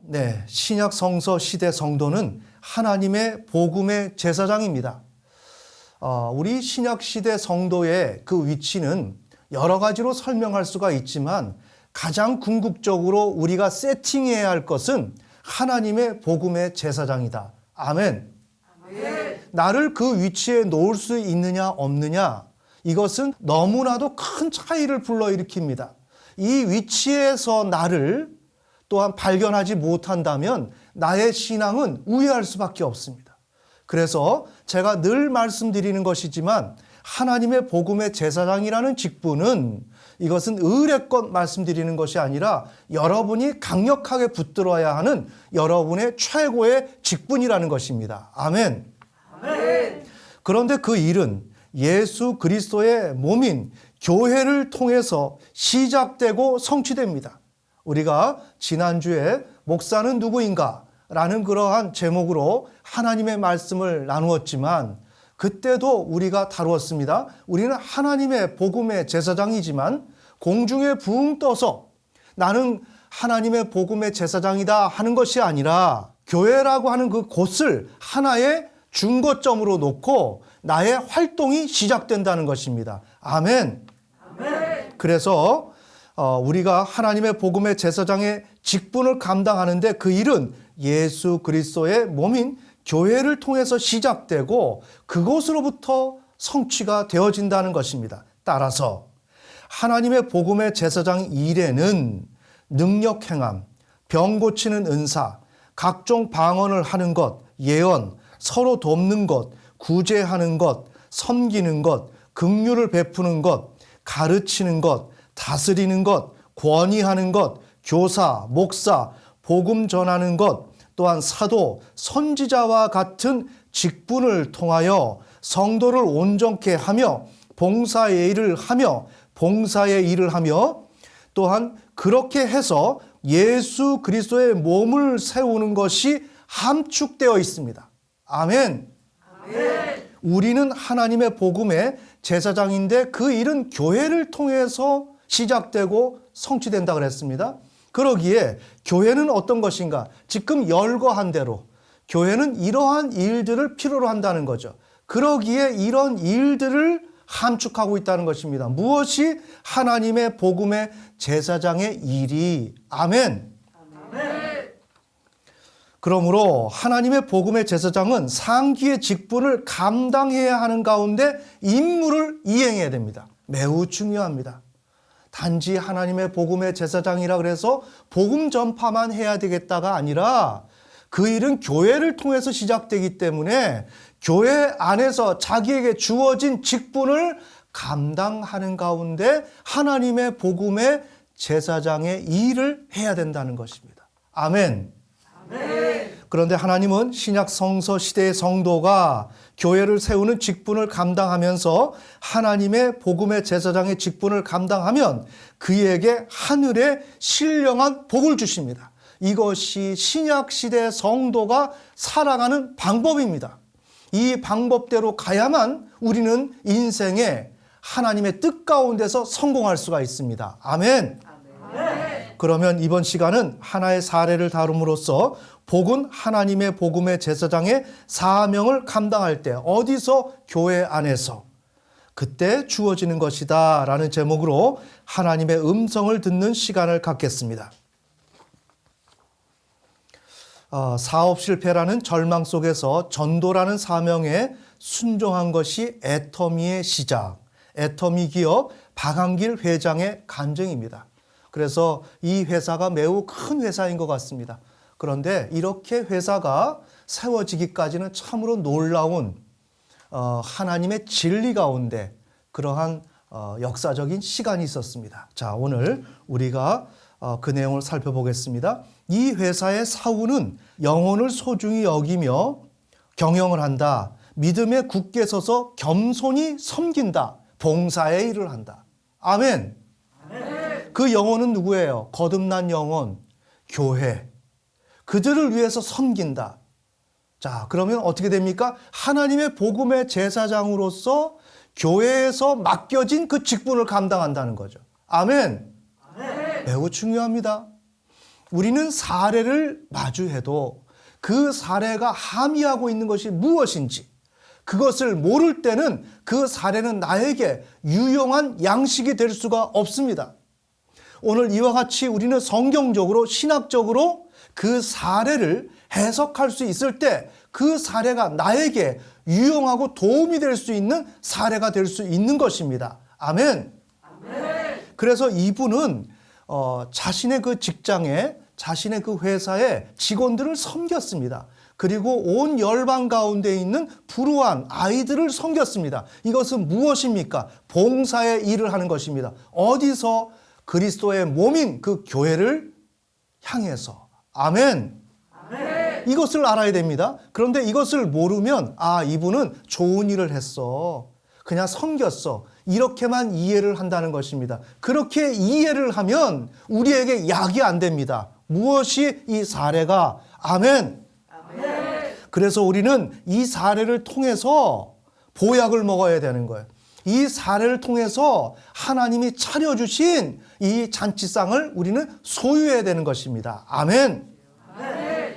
네, 신약 성서 시대 성도는 하나님의 복음의 제사장입니다. 우리 신약 시대 성도의 그 위치는 여러 가지로 설명할 수가 있지만 가장 궁극적으로 우리가 세팅해야 할 것은 하나님의 복음의 제사장이다. 아멘. 아멘. 나를 그 위치에 놓을 수 있느냐 없느냐, 이것은 너무나도 큰 차이를 불러일으킵니다. 이 위치에서 나를 또한 발견하지 못한다면 나의 신앙은 우회할 수밖에 없습니다. 그래서 제가 늘 말씀드리는 것이지만 하나님의 복음의 제사장이라는 직분은, 이것은 의례껏 말씀드리는 것이 아니라 여러분이 강력하게 붙들어야 하는 여러분의 최고의 직분이라는 것입니다. 아멘. 아멘. 그런데 그 일은 예수 그리스도의 몸인 교회를 통해서 시작되고 성취됩니다. 우리가 지난주에 목사는 누구인가? 라는 그러한 제목으로 하나님의 말씀을 나누었지만 그때도 우리가 다루었습니다. 우리는 하나님의 복음의 제사장이지만 공중에 붕 떠서 나는 하나님의 복음의 제사장이다 하는 것이 아니라 교회라고 하는 그 곳을 하나의 중거점으로 놓고 나의 활동이 시작된다는 것입니다. 아멘. 아멘. 그래서 우리가 하나님의 복음의 제사장의 직분을 감당하는데 그 일은 예수 그리스도의 몸인 교회를 통해서 시작되고 그곳으로부터 성취가 되어진다는 것입니다. 따라서 하나님의 복음의 제사장 일에는 능력 행함, 병 고치는 은사, 각종 방언을 하는 것, 예언, 서로 돕는 것, 구제하는 것, 섬기는 것, 긍휼을 베푸는 것, 가르치는 것, 다스리는 것, 권위하는 것, 교사, 목사, 복음 전하는 것, 또한 사도, 선지자와 같은 직분을 통하여 성도를 온전케 하며 봉사의 일을 하며 또한 그렇게 해서 예수 그리스도의 몸을 세우는 것이 함축되어 있습니다. 아멘. 아멘. 우리는 하나님의 복음의 제사장인데 그 일은 교회를 통해서 시작되고 성취된다 그랬습니다. 그러기에 교회는 어떤 것인가? 지금 열거한 대로 교회는 이러한 일들을 필요로 한다는 거죠. 그러기에 이런 일들을 함축하고 있다는 것입니다. 무엇이 하나님의 복음의 제사장의 일이? 아멘. 아멘. 그러므로 하나님의 복음의 제사장은 상기의 직분을 감당해야 하는 가운데 임무를 이행해야 됩니다. 매우 중요합니다. 단지 하나님의 복음의 제사장이라 그래서 복음 전파만 해야 되겠다가 아니라 그 일은 교회를 통해서 시작되기 때문에 교회 안에서 자기에게 주어진 직분을 감당하는 가운데 하나님의 복음의 제사장의 일을 해야 된다는 것입니다. 아멘. 아멘. 그런데 하나님은 신약 성서 시대의 성도가 교회를 세우는 직분을 감당하면서 하나님의 복음의 제사장의 직분을 감당하면 그에게 하늘의 신령한 복을 주십니다. 이것이 신약 시대 성도가 살아가는 방법입니다. 이 방법대로 가야만 우리는 인생에 하나님의 뜻 가운데서 성공할 수가 있습니다. 아멘. 아멘. 그러면 이번 시간은 하나의 사례를 다룸으로써 복은 하나님의 복음의 제사장의 사명을 감당할 때 어디서? 교회 안에서. 그때 주어지는 것이다 라는 제목으로 하나님의 음성을 듣는 시간을 갖겠습니다. 사업 실패라는 절망 속에서 전도라는 사명에 순종한 것이 애터미의 시작, 애터미 기업 박한길 회장의 간증입니다. 그래서 이 회사가 매우 큰 회사인 것 같습니다. 그런데 이렇게 회사가 세워지기까지는 참으로 놀라운 하나님의 진리 가운데 그러한 역사적인 시간이 있었습니다. 자, 오늘 우리가 그 내용을 살펴보겠습니다. 이 회사의 사우는 영혼을 소중히 여기며 경영을 한다. 믿음에 굳게 서서 겸손히 섬긴다. 봉사의 일을 한다. 아멘. 아멘. 그 영혼은 누구예요? 거듭난 영혼, 교회. 그들을 위해서 섬긴다. 자, 그러면 어떻게 됩니까? 하나님의 복음의 제사장으로서 교회에서 맡겨진 그 직분을 감당한다는 거죠. 아멘. 매우 중요합니다. 우리는 사례를 마주해도 그 사례가 함의하고 있는 것이 무엇인지 그것을 모를 때는 그 사례는 나에게 유용한 양식이 될 수가 없습니다. 오늘 이와 같이 우리는 성경적으로 신학적으로 그 사례를 해석할 수 있을 때 그 사례가 나에게 유용하고 도움이 될 수 있는 사례가 될 수 있는 것입니다. 아멘. 그래서 이분은 자신의 그 직장에 자신의 그 회사에 직원들을 섬겼습니다. 그리고 온 열방 가운데 있는 불우한 아이들을 섬겼습니다. 이것은 무엇입니까? 봉사의 일을 하는 것입니다. 어디서? 그리스도의 몸인 그 교회를 향해서. 아멘. 이것을 알아야 됩니다. 그런데 이것을 모르면 이분은 좋은 일을 했어. 그냥 섬겼어. 이렇게만 이해를 한다는 것입니다. 그렇게 이해를 하면 우리에게 약이 안 됩니다. 무엇이 이 사례가? 아멘. 그래서 우리는 이 사례를 통해서 보약을 먹어야 되는 거예요. 이 사례를 통해서 하나님이 차려주신 이 잔치상을 우리는 소유해야 되는 것입니다. 아멘.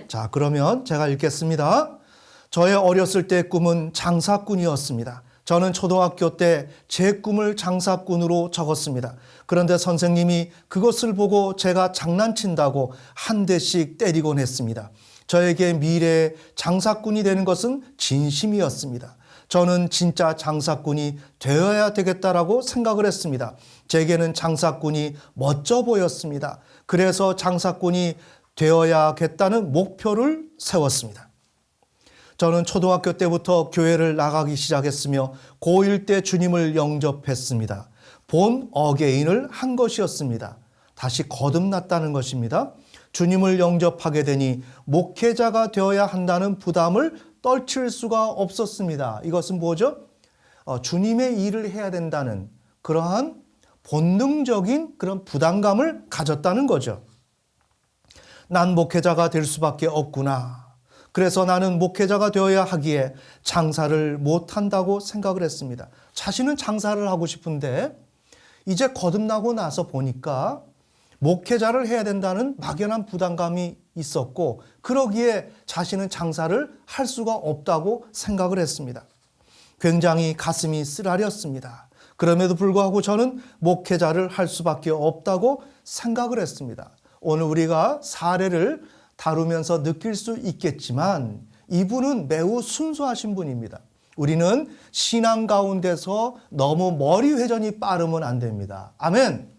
자, 그러면 제가 읽겠습니다. 저의 어렸을 때 꿈은 장사꾼이었습니다. 저는 초등학교 때 제 꿈을 장사꾼으로 적었습니다. 그런데 선생님이 그것을 보고 제가 장난친다고 한 대씩 때리곤 했습니다. 저에게 미래에 장사꾼이 되는 것은 진심이었습니다. 저는 진짜 장사꾼이 되어야 되겠다라고 생각을 했습니다. 제게는 장사꾼이 멋져 보였습니다. 그래서 장사꾼이 되어야겠다는 목표를 세웠습니다. 저는 초등학교 때부터 교회를 나가기 시작했으며 고1 때 주님을 영접했습니다. 본 어게인을 한 것이었습니다. 다시 거듭났다는 것입니다. 주님을 영접하게 되니 목회자가 되어야 한다는 부담을 떨칠 수가 없었습니다. 이것은 뭐죠? 주님의 일을 해야 된다는 그러한 본능적인 그런 부담감을 가졌다는 거죠. 난 목회자가 될 수밖에 없구나. 그래서 나는 목회자가 되어야 하기에 장사를 못한다고 생각을 했습니다. 자신은 장사를 하고 싶은데 이제 거듭나고 나서 보니까 목회자를 해야 된다는 막연한 부담감이 있었고 그러기에 자신은 장사를 할 수가 없다고 생각을 했습니다. 굉장히 가슴이 쓰라렸습니다. 그럼에도 불구하고 저는 목회자를 할 수밖에 없다고 생각을 했습니다. 오늘 우리가 사례를 다루면서 느낄 수 있겠지만 이분은 매우 순수하신 분입니다. 우리는 신앙 가운데서 너무 머리 회전이 빠르면 안 됩니다. 아멘.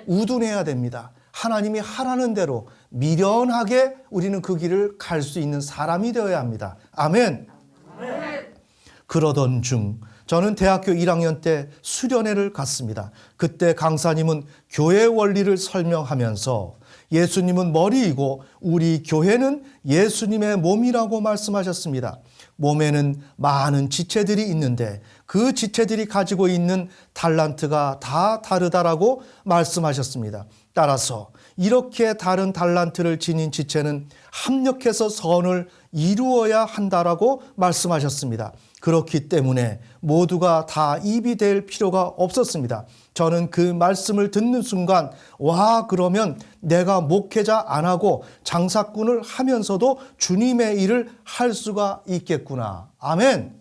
우둔해야 됩니다. 하나님이 하라는 대로 미련하게 우리는 그 길을 갈 수 있는 사람이 되어야 합니다. 아멘. 그러던 중 저는 대학교 1학년 때 수련회를 갔습니다. 그때 강사님은 교회 원리를 설명하면서 예수님은 머리이고 우리 교회는 예수님의 몸이라고 말씀하셨습니다. 몸에는 많은 지체들이 있는데 그 지체들이 가지고 있는 달란트가 다 다르다라고 말씀하셨습니다. 따라서 이렇게 다른 달란트를 지닌 지체는 합력해서 선을 이루어야 한다라고 말씀하셨습니다. 그렇기 때문에 모두가 다 입이 될 필요가 없었습니다. 저는 그 말씀을 듣는 순간 그러면 내가 목회자 안 하고 장사꾼을 하면서도 주님의 일을 할 수가 있겠구나. 아멘.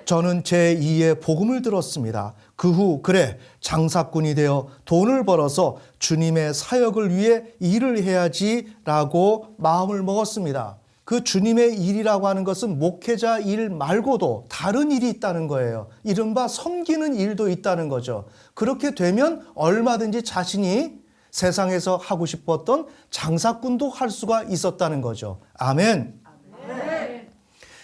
저는 제2의 복음을 들었습니다. 그 후 그래 장사꾼이 되어 돈을 벌어서 주님의 사역을 위해 일을 해야지라고 마음을 먹었습니다. 그 주님의 일이라고 하는 것은 목회자 일 말고도 다른 일이 있다는 거예요. 이른바 섬기는 일도 있다는 거죠. 그렇게 되면 얼마든지 자신이 세상에서 하고 싶었던 장사꾼도 할 수가 있었다는 거죠. 아멘.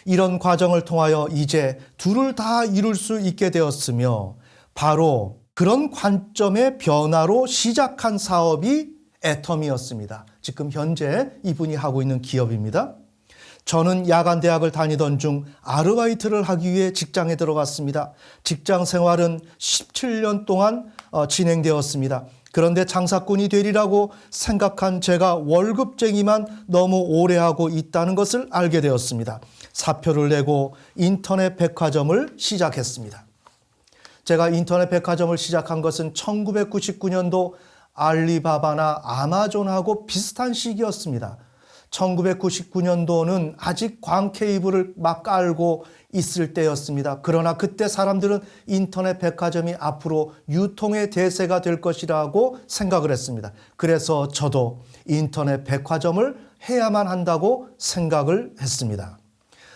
이런 과정을 통하여 이제 둘을 다 이룰 수 있게 되었으며 바로 그런 관점의 변화로 시작한 사업이 애텀이었습니다. 지금 현재 이분이 하고 있는 기업입니다. 저는 야간 대학을 다니던 중 아르바이트를 하기 위해 직장에 들어갔습니다. 직장 생활은 17년 동안 진행되었습니다. 그런데 장사꾼이 되리라고 생각한 제가 월급쟁이만 너무 오래 하고 있다는 것을 알게 되었습니다. 사표를 내고 인터넷 백화점을 시작했습니다. 제가 인터넷 백화점을 시작한 것은 1999년도 알리바바나 아마존하고 비슷한 시기였습니다. 1999년도는 아직 광 케이블을 막 깔고 있을 때였습니다. 그러나 그때 사람들은 인터넷 백화점이 앞으로 유통의 대세가 될 것이라고 생각을 했습니다. 그래서 저도 인터넷 백화점을 해야만 한다고 생각을 했습니다.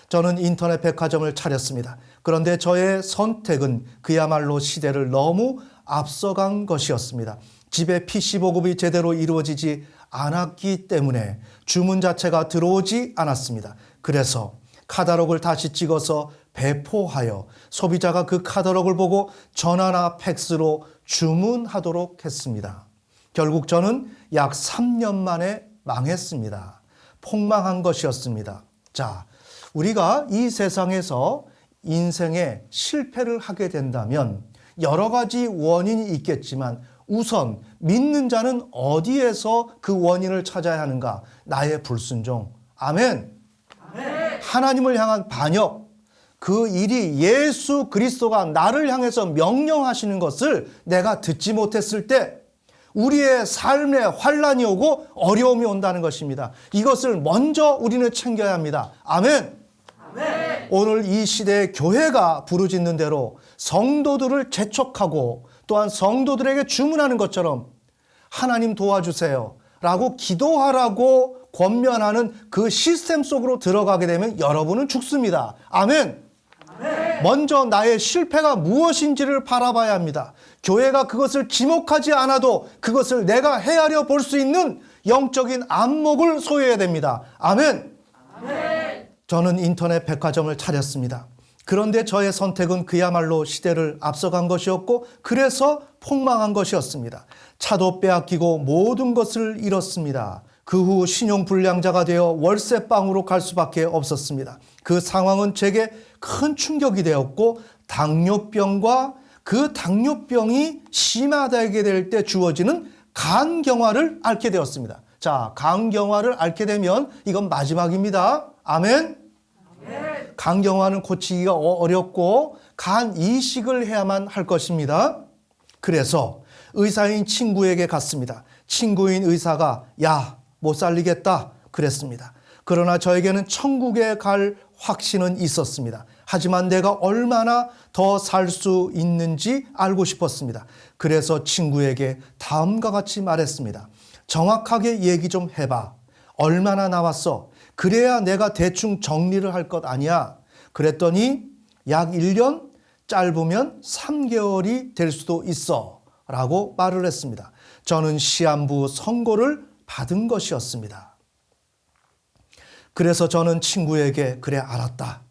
저는 인터넷 백화점을 차렸습니다. 그런데 저의 선택은 그야말로 시대를 너무 앞서간 것이었습니다. 집에 PC 보급이 제대로 이루어지지 않았기 때문에 주문 자체가 들어오지 않았습니다. 그래서 카탈로그를 다시 찍어서 배포하여 소비자가 그 카탈로그를 보고 전화나 팩스로 주문하도록 했습니다. 결국 저는 약 3년 만에 망했습니다. 폭망한 것이었습니다. 자, 우리가 이 세상에서 인생에 실패를 하게 된다면 여러 가지 원인이 있겠지만 우선 믿는 자는 어디에서 그 원인을 찾아야 하는가? 나의 불순종. 아멘. 아멘. 하나님을 향한 반역. 그 일이 예수 그리스도가 나를 향해서 명령하시는 것을 내가 듣지 못했을 때 우리의 삶에 환란이 오고 어려움이 온다는 것입니다. 이것을 먼저 우리는 챙겨야 합니다. 아멘. 아멘. 오늘 이 시대의 교회가 부르짖는 대로 성도들을 재촉하고 또한 성도들에게 주문하는 것처럼 하나님 도와주세요 라고 기도하라고 권면하는 그 시스템 속으로 들어가게 되면 여러분은 죽습니다. 아멘. 아멘. 먼저 나의 실패가 무엇인지를 바라봐야 합니다. 교회가 그것을 지목하지 않아도 그것을 내가 헤아려 볼 수 있는 영적인 안목을 소유해야 됩니다. 아멘. 아멘. 저는 인터넷 백화점을 차렸습니다. 그런데 저의 선택은 그야말로 시대를 앞서간 것이었고 그래서 폭망한 것이었습니다. 차도 빼앗기고 모든 것을 잃었습니다. 그 후 신용불량자가 되어 월세방으로 갈 수밖에 없었습니다. 그 상황은 제게 큰 충격이 되었고 당뇨병과 그 당뇨병이 심하게 될 때 주어지는 간경화를 앓게 되었습니다. 자, 간경화를 앓게 되면 이건 마지막입니다. 아멘. 간경화는 고치기가 어렵고 간 이식을 해야만 할 것입니다. 그래서 의사인 친구에게 갔습니다. 친구인 의사가 야, 못 살리겠다 그랬습니다. 그러나 저에게는 천국에 갈 확신은 있었습니다. 하지만 내가 얼마나 더 살 수 있는지 알고 싶었습니다. 그래서 친구에게 다음과 같이 말했습니다. 정확하게 얘기 좀 해봐. 얼마나 나왔어? 그래야 내가 대충 정리를 할 것 아니야. 그랬더니 약 1년, 짧으면 3개월이 될 수도 있어 라고 말을 했습니다. 저는 시한부 선고를 받은 것이었습니다. 그래서 저는 친구에게 그래 알았다.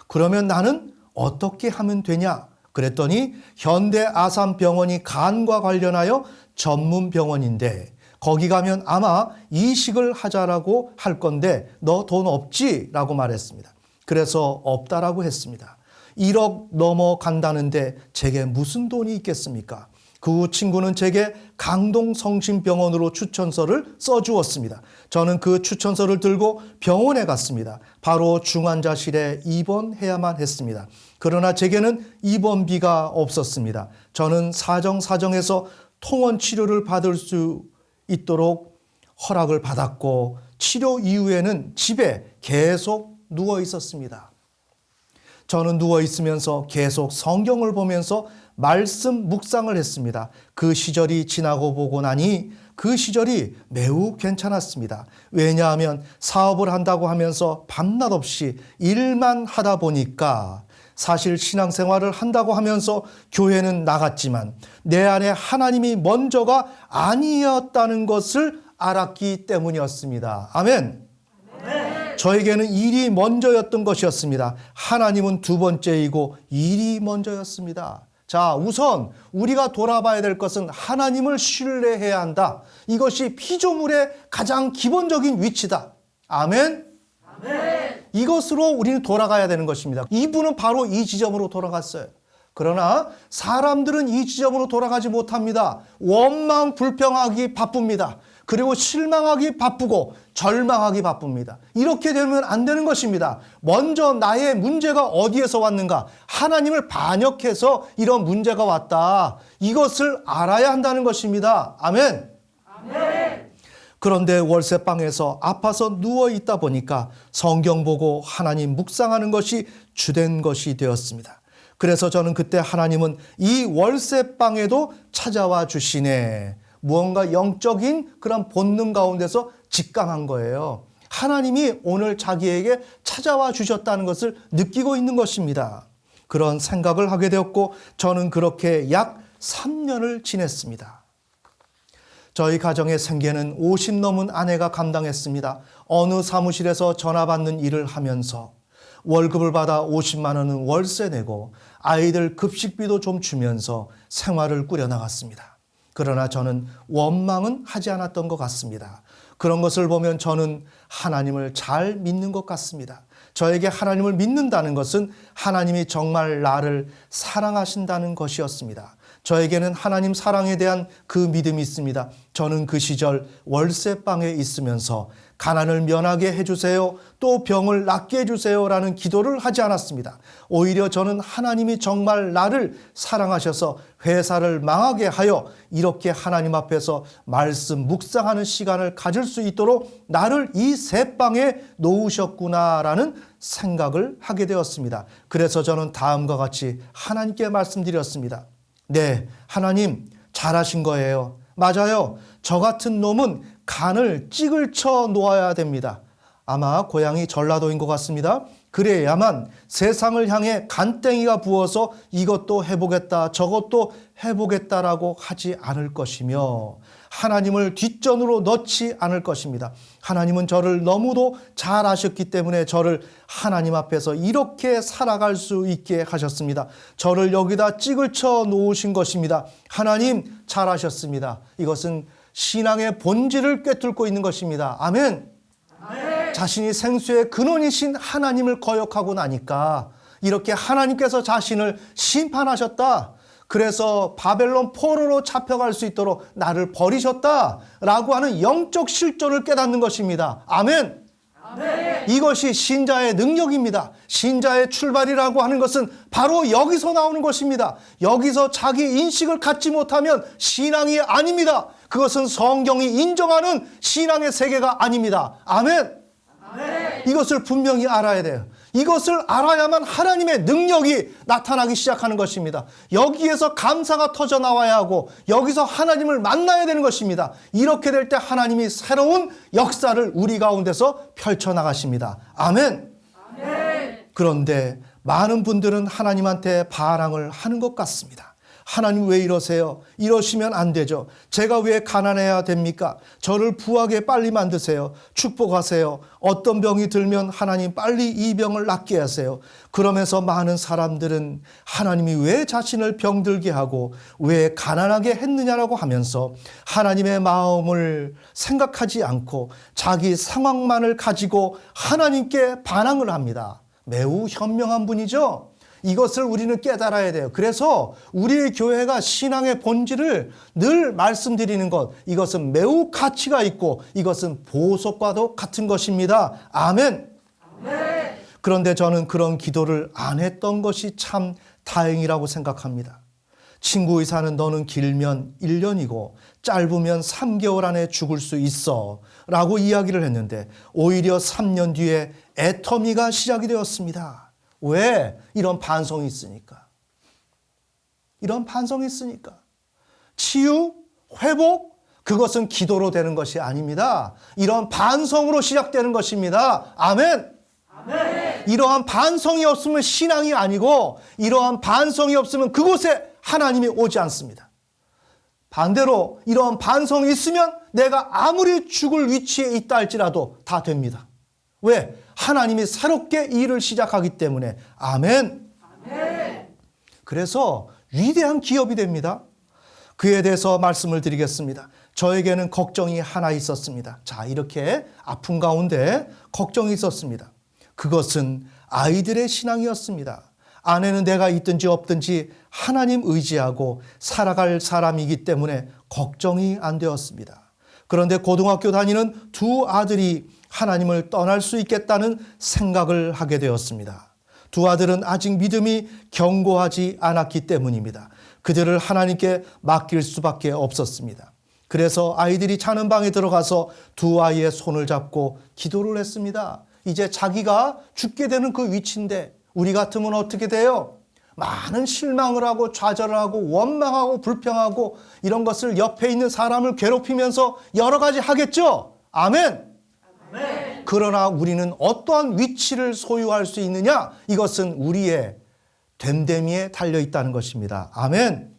그러면 나는 어떻게 하면 되냐? 그랬더니 현대아산병원이 간과 관련하여 전문 병원인데 거기 가면 아마 이식을 하자라고 할 건데 너 돈 없지? 라고 말했습니다. 그래서 없다라고 했습니다. 1억 넘어간다는데 제게 무슨 돈이 있겠습니까? 그 후 친구는 제게 강동성심병원으로 추천서를 써주었습니다. 저는 그 추천서를 들고 병원에 갔습니다. 바로 중환자실에 입원해야만 했습니다. 그러나 제게는 입원비가 없었습니다. 저는 사정사정해서 통원 치료를 받을 수 있도록 허락을 받았고 치료 이후에는 집에 계속 누워 있었습니다. 저는 누워 있으면서 계속 성경을 보면서 말씀 묵상을 했습니다. 그 시절이 지나고 보고 나니 그 시절이 매우 괜찮았습니다. 왜냐하면 사업을 한다고 하면서 밤낮 없이 일만 하다 보니까 사실 신앙생활을 한다고 하면서 교회는 나갔지만 내 안에 하나님이 먼저가 아니었다는 것을 알았기 때문이었습니다. 아멘. 아멘. 저에게는 일이 먼저였던 것이었습니다. 하나님은 두 번째이고 일이 먼저였습니다. 자, 우선 우리가 돌아봐야 될 것은 하나님을 신뢰해야 한다. 이것이 피조물의 가장 기본적인 위치다. 아멘. 아멘. 이것으로 우리는 돌아가야 되는 것입니다. 이분은 바로 이 지점으로 돌아갔어요. 그러나 사람들은 이 지점으로 돌아가지 못합니다. 원망 불평하기 바쁩니다. 그리고 실망하기 바쁘고 절망하기 바쁩니다. 이렇게 되면 안 되는 것입니다. 먼저 나의 문제가 어디에서 왔는가? 하나님을 반역해서 이런 문제가 왔다. 이것을 알아야 한다는 것입니다. 아멘. 아멘. 그런데 월세방에서 아파서 누워있다 보니까 성경 보고 하나님 묵상하는 것이 주된 것이 되었습니다. 그래서 저는 그때 하나님은 이 월세방에도 찾아와 주시네. 무언가 영적인 그런 본능 가운데서 직감한 거예요. 하나님이 오늘 자기에게 찾아와 주셨다는 것을 느끼고 있는 것입니다. 그런 생각을 하게 되었고 저는 그렇게 약 3년을 지냈습니다. 저희 가정의 생계는 50 넘은 아내가 감당했습니다. 어느 사무실에서 전화 받는 일을 하면서 월급을 받아 50만 원은 월세 내고 아이들 급식비도 좀 주면서 생활을 꾸려나갔습니다. 그러나 저는 원망은 하지 않았던 것 같습니다. 그런 것을 보면 저는 하나님을 잘 믿는 것 같습니다. 저에게 하나님을 믿는다는 것은 하나님이 정말 나를 사랑하신다는 것이었습니다. 저에게는 하나님 사랑에 대한 그 믿음이 있습니다. 저는 그 시절 월세방에 있으면서 가난을 면하게 해주세요, 또 병을 낫게 해주세요라는 기도를 하지 않았습니다. 오히려 저는 하나님이 정말 나를 사랑하셔서 회사를 망하게 하여 이렇게 하나님 앞에서 말씀 묵상하는 시간을 가질 수 있도록 나를 이 새방에 놓으셨구나라는 생각을 하게 되었습니다. 그래서 저는 다음과 같이 하나님께 말씀드렸습니다. 네, 하나님 잘하신 거예요. 맞아요. 저 같은 놈은 간을 찌글 쳐 놓아야 됩니다. 아마 고향이 전라도인 것 같습니다. 그래야만 세상을 향해 간땡이가 부어서 이것도 해보겠다 저것도 해보겠다라고 하지 않을 것이며 하나님을 뒷전으로 넣지 않을 것입니다. 하나님은 저를 너무도 잘 아셨기 때문에 저를 하나님 앞에서 이렇게 살아갈 수 있게 하셨습니다. 저를 여기다 찌글 쳐 놓으신 것입니다. 하나님 잘 아셨습니다. 이것은 신앙의 본질을 꿰뚫고 있는 것입니다. 아멘. 아멘. 자신이 생수의 근원이신 하나님을 거역하고 나니까 이렇게 하나님께서 자신을 심판하셨다. 그래서 바벨론 포로로 잡혀갈 수 있도록 나를 버리셨다라고 하는 영적 실존을 깨닫는 것입니다. 아멘. 아멘. 이것이 신자의 능력입니다. 신자의 출발이라고 하는 것은 바로 여기서 나오는 것입니다. 여기서 자기 인식을 갖지 못하면 신앙이 아닙니다. 그것은 성경이 인정하는 신앙의 세계가 아닙니다. 아멘. 아멘. 이것을 분명히 알아야 돼요. 이것을 알아야만 하나님의 능력이 나타나기 시작하는 것입니다. 여기에서 감사가 터져 나와야 하고 여기서 하나님을 만나야 되는 것입니다. 이렇게 될 때 하나님이 새로운 역사를 우리 가운데서 펼쳐나가십니다. 아멘. 아멘. 그런데 많은 분들은 하나님한테 반항을 하는 것 같습니다. 하나님 왜 이러세요? 이러시면 안 되죠. 제가 왜 가난해야 됩니까? 저를 부하게 빨리 만드세요. 축복하세요. 어떤 병이 들면 하나님 빨리 이 병을 낫게 하세요. 그러면서 많은 사람들은 하나님이 왜 자신을 병들게 하고 왜 가난하게 했느냐라고 하면서 하나님의 마음을 생각하지 않고 자기 상황만을 가지고 하나님께 반항을 합니다. 매우 현명한 분이죠. 이것을 우리는 깨달아야 돼요. 그래서 우리의 교회가 신앙의 본질을 늘 말씀드리는 것, 이것은 매우 가치가 있고 이것은 보석과도 같은 것입니다. 아멘. 아멘. 그런데 저는 그런 기도를 안 했던 것이 참 다행이라고 생각합니다. 친구 의사는 너는 길면 1년이고 짧으면 3개월 안에 죽을 수 있어 라고 이야기를 했는데 오히려 3년 뒤에 애터미가 시작이 되었습니다. 왜? 이런 반성이 있으니까. 이런 반성이 있으니까. 치유, 회복, 그것은 기도로 되는 것이 아닙니다. 이런 반성으로 시작되는 것입니다. 아멘. 아멘. 이러한 반성이 없으면 신앙이 아니고 이러한 반성이 없으면 그곳에 하나님이 오지 않습니다. 반대로 이러한 반성이 있으면 내가 아무리 죽을 위치에 있다 할지라도 다 됩니다. 왜? 하나님이 새롭게 일을 시작하기 때문에. 아멘. 아멘. 그래서 위대한 기업이 됩니다. 그에 대해서 말씀을 드리겠습니다. 저에게는 걱정이 하나 있었습니다. 자, 이렇게 아픈 가운데 걱정이 있었습니다. 그것은 아이들의 신앙이었습니다. 아내는 내가 있든지 없든지 하나님 의지하고 살아갈 사람이기 때문에 걱정이 안 되었습니다. 그런데 고등학교 다니는 두 아들이 하나님을 떠날 수 있겠다는 생각을 하게 되었습니다. 두 아들은 아직 믿음이 견고하지 않았기 때문입니다. 그들을 하나님께 맡길 수밖에 없었습니다. 그래서 아이들이 자는 방에 들어가서 두 아이의 손을 잡고 기도를 했습니다. 이제 자기가 죽게 되는 그 위치인데 우리 같으면 어떻게 돼요? 많은 실망을 하고 좌절을 하고 원망하고 불평하고 이런 것을 옆에 있는 사람을 괴롭히면서 여러 가지 하겠죠? 아멘! 아멘. 그러나 우리는 어떠한 위치를 소유할 수 있느냐? 이것은 우리의 됨됨이에 달려 있다는 것입니다. 아멘!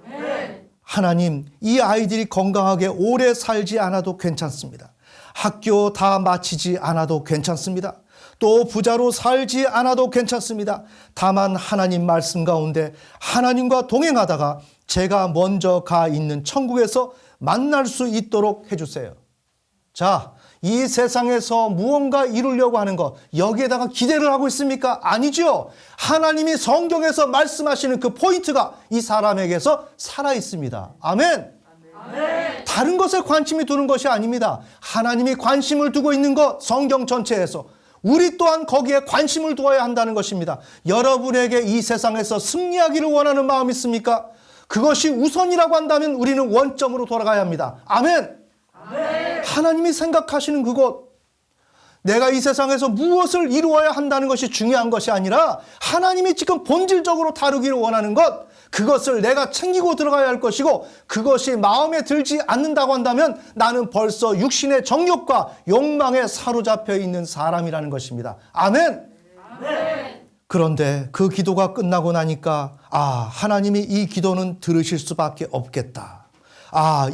아멘. 하나님, 이 아이들이 건강하게 오래 살지 않아도 괜찮습니다. 학교 다 마치지 않아도 괜찮습니다. 또 부자로 살지 않아도 괜찮습니다. 다만 하나님 말씀 가운데 하나님과 동행하다가 제가 먼저 가 있는 천국에서 만날 수 있도록 해주세요. 자, 이 세상에서 무언가 이루려고 하는 것, 여기에다가 기대를 하고 있습니까? 아니죠. 하나님이 성경에서 말씀하시는 그 포인트가 이 사람에게서 살아 있습니다. 아멘. 아멘. 다른 것에 관심이 두는 것이 아닙니다. 하나님이 관심을 두고 있는 것, 성경 전체에서 우리 또한 거기에 관심을 두어야 한다는 것입니다. 여러분에게 이 세상에서 승리하기를 원하는 마음이 있습니까? 그것이 우선이라고 한다면 우리는 원점으로 돌아가야 합니다. 아멘. 아멘. 하나님이 생각하시는 그것, 내가 이 세상에서 무엇을 이루어야 한다는 것이 중요한 것이 아니라 하나님이 지금 본질적으로 다루기를 원하는 것, 그것을 내가 챙기고 들어가야 할 것이고 그것이 마음에 들지 않는다고 한다면 나는 벌써 육신의 정욕과 욕망에 사로잡혀 있는 사람이라는 것입니다. 아멘. 아멘. 그런데 그 기도가 끝나고 나니까 하나님이 이 기도는 들으실 수밖에 없겠다.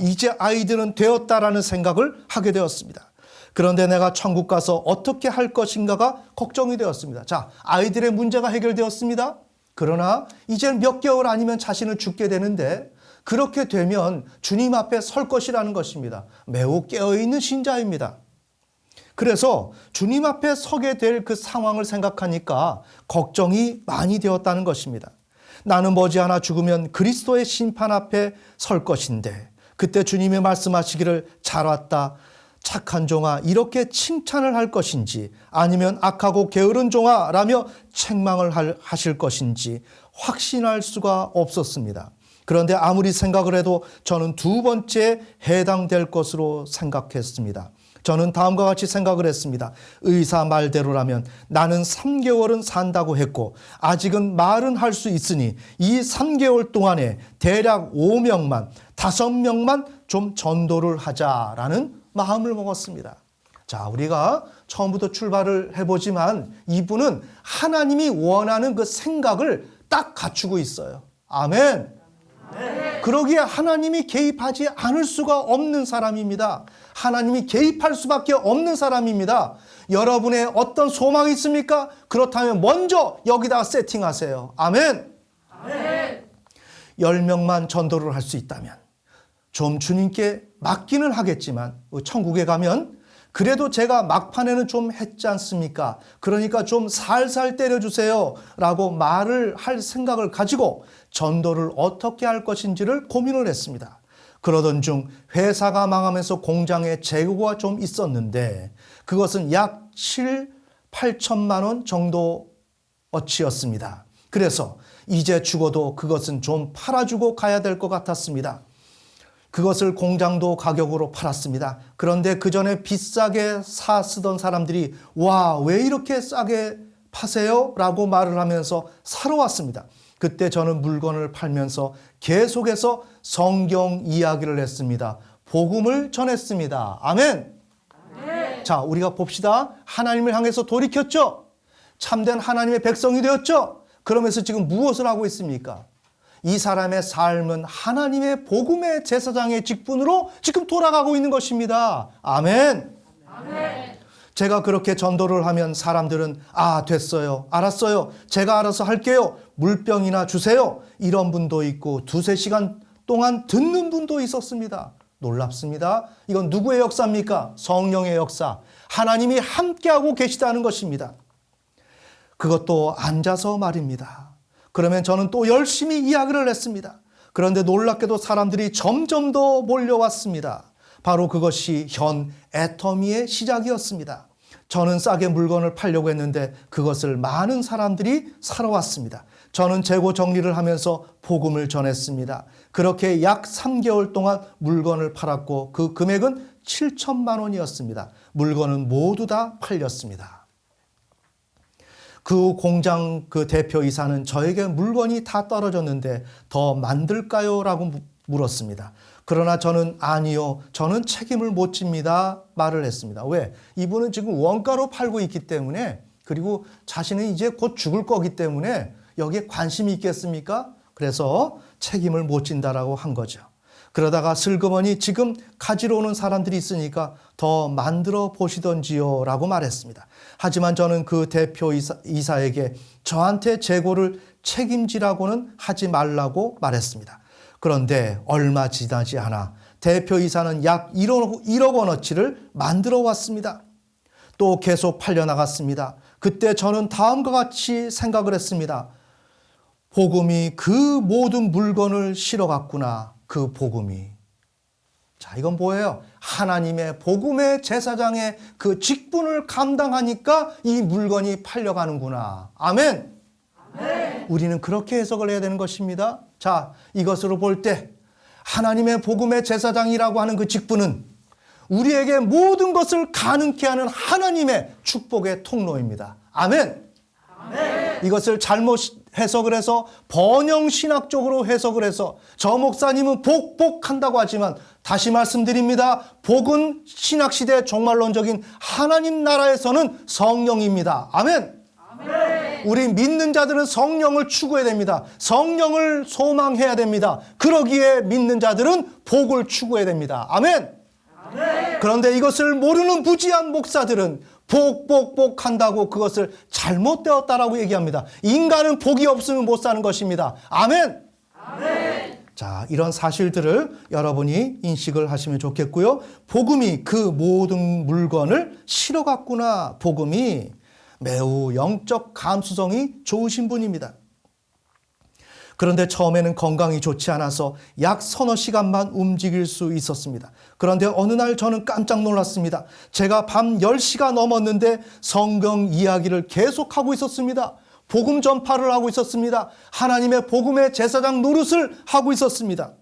이제 아이들은 되었다라는 생각을 하게 되었습니다. 그런데 내가 천국 가서 어떻게 할 것인가가 걱정이 되었습니다. 자, 아이들의 문제가 해결되었습니다. 그러나 이제 몇 개월 아니면 자신은 죽게 되는데 그렇게 되면 주님 앞에 설 것이라는 것입니다. 매우 깨어있는 신자입니다. 그래서 주님 앞에 서게 될 그 상황을 생각하니까 걱정이 많이 되었다는 것입니다. 나는 머지않아 죽으면 그리스도의 심판 앞에 설 것인데 그때 주님이 말씀하시기를 잘 왔다 착한 종아 이렇게 칭찬을 할 것인지 아니면 악하고 게으른 종아 라며 책망을 하실 것인지 확신할 수가 없었습니다. 그런데 아무리 생각을 해도 저는 두 번째에 해당될 것으로 생각했습니다. 저는 다음과 같이 생각을 했습니다. 의사 말대로라면 나는 3개월은 산다고 했고 아직은 말은 할 수 있으니 이 3개월 동안에 대략 5명만 5명만 좀 전도를 하자라는 마음을 먹었습니다. 자, 우리가 처음부터 출발을 해보지만 이분은 하나님이 원하는 그 생각을 딱 갖추고 있어요. 아멘. 그러기에 하나님이 개입하지 않을 수가 없는 사람입니다. 하나님이 개입할 수밖에 없는 사람입니다. 여러분의 어떤 소망이 있습니까? 그렇다면 먼저 여기다가 세팅하세요. 아멘. 아멘. 10명만 전도를 할 수 있다면 좀 주님께 맡기는 하겠지만 천국에 가면 그래도 제가 막판에는 좀 했지 않습니까? 그러니까 좀 살살 때려주세요 라고 말을 할 생각을 가지고 전도를 어떻게 할 것인지를 고민을 했습니다. 그러던 중 회사가 망하면서 공장에 재고가 좀 있었는데 그것은 약 8천만 원 정도 어치였습니다. 그래서 이제 죽어도 그것은 좀 팔아주고 가야 될 것 같았습니다. 그것을 공장도 가격으로 팔았습니다. 그런데 그 전에 비싸게 쓰던 사람들이 와, 왜 이렇게 싸게 파세요? 라고 말을 하면서 사러 왔습니다. 그때 저는 물건을 팔면서 계속해서 성경 이야기를 했습니다. 복음을 전했습니다. 아멘. 아멘. 자, 우리가 봅시다. 하나님을 향해서 돌이켰죠? 참된 하나님의 백성이 되었죠? 그러면서 지금 무엇을 하고 있습니까? 이 사람의 삶은 하나님의 복음의 제사장의 직분으로 지금 돌아가고 있는 것입니다. 아멘. 아멘. 제가 그렇게 전도를 하면 사람들은 됐어요. 알았어요. 제가 알아서 할게요. 물병이나 주세요. 이런 분도 있고 2-3시간 동안 듣는 분도 있었습니다. 놀랍습니다. 이건 누구의 역사입니까? 성령의 역사. 하나님이 함께하고 계시다는 것입니다. 그것도 앉아서 말입니다. 그러면 저는 또 열심히 이야기를 했습니다. 그런데 놀랍게도 사람들이 점점 더 몰려왔습니다. 바로 그것이 현 애터미의 시작이었습니다. 저는 싸게 물건을 팔려고 했는데 그것을 많은 사람들이 사러 왔습니다. 저는 재고 정리를 하면서 복음을 전했습니다. 그렇게 약 3개월 동안 물건을 팔았고 그 금액은 7천만 원이었습니다. 물건은 모두 다 팔렸습니다. 그 공장 그 대표이사는 저에게 물건이 다 떨어졌는데 더 만들까요? 라고 물었습니다. 그러나 저는 아니요, 저는 책임을 못 집니다 말을 했습니다. 왜? 이분은 지금 원가로 팔고 있기 때문에, 그리고 자신은 이제 곧 죽을 거기 때문에 여기에 관심이 있겠습니까? 그래서 책임을 못 진다라고 한 거죠. 그러다가 슬그머니 지금 가지러 오는 사람들이 있으니까 더 만들어 보시던지요 라고 말했습니다. 하지만 저는 그 대표이사에게 저한테 재고를 책임지라고는 하지 말라고 말했습니다. 그런데 얼마 지나지 않아 대표이사는 약 1억 원어치를 만들어 왔습니다. 또 계속 팔려나갔습니다. 그때 저는 다음과 같이 생각을 했습니다. 복음이 그 모든 물건을 실어갔구나. 그 복음이. 자, 이건 뭐예요? 하나님의 복음의 제사장의 그 직분을 감당하니까 이 물건이 팔려가는구나. 아멘. 아멘. 우리는 그렇게 해석을 해야 되는 것입니다. 자, 이것으로 볼 때 하나님의 복음의 제사장이라고 하는 그 직분은 우리에게 모든 것을 가능케 하는 하나님의 축복의 통로입니다. 아멘. 아멘. 이것을 잘못 해석을 해서 번영신학적으로 해석을 해서 저 목사님은 복한다고 하지만 다시 말씀드립니다. 복은 신학시대 종말론적인 하나님 나라에서는 성령입니다. 아멘. 아멘. 우리 믿는 자들은 성령을 추구해야 됩니다. 성령을 소망해야 됩니다. 그러기에 믿는 자들은 복을 추구해야 됩니다. 아멘. 아멘. 그런데 이것을 모르는 무지한 목사들은 복 한다고 그것을 잘못되었다라고 얘기합니다. 인간은 복이 없으면 못 사는 것입니다. 아멘. 아멘. 자, 이런 사실들을 여러분이 인식을 하시면 좋겠고요. 복음이 그 모든 물건을 실어갔구나. 복음이 매우 영적 감수성이 좋으신 분입니다. 그런데 처음에는 건강이 좋지 않아서 약 서너 시간만 움직일 수 있었습니다. 그런데 어느 날 저는 깜짝 놀랐습니다. 제가 밤 10시가 넘었는데 성경 이야기를 계속하고 있었습니다. 복음 전파를 하고 있었습니다. 하나님의 복음의 제사장 노릇을 하고 있었습니다.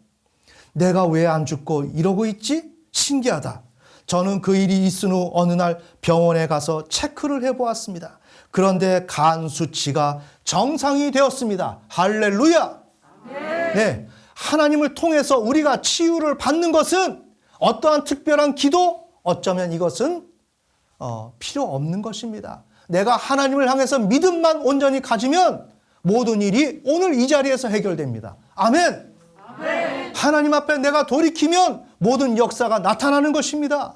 내가 왜 안 죽고 이러고 있지? 신기하다. 저는 그 일이 있은 후 어느 날 병원에 가서 체크를 해보았습니다. 그런데 간 수치가 정상이 되었습니다. 할렐루야! 네, 하나님을 통해서 우리가 치유를 받는 것은 어떠한 특별한 기도? 어쩌면 이것은 필요 없는 것입니다. 내가 하나님을 향해서 믿음만 온전히 가지면 모든 일이 오늘 이 자리에서 해결됩니다. 아멘! 아멘. 하나님 앞에 내가 돌이키면 모든 역사가 나타나는 것입니다.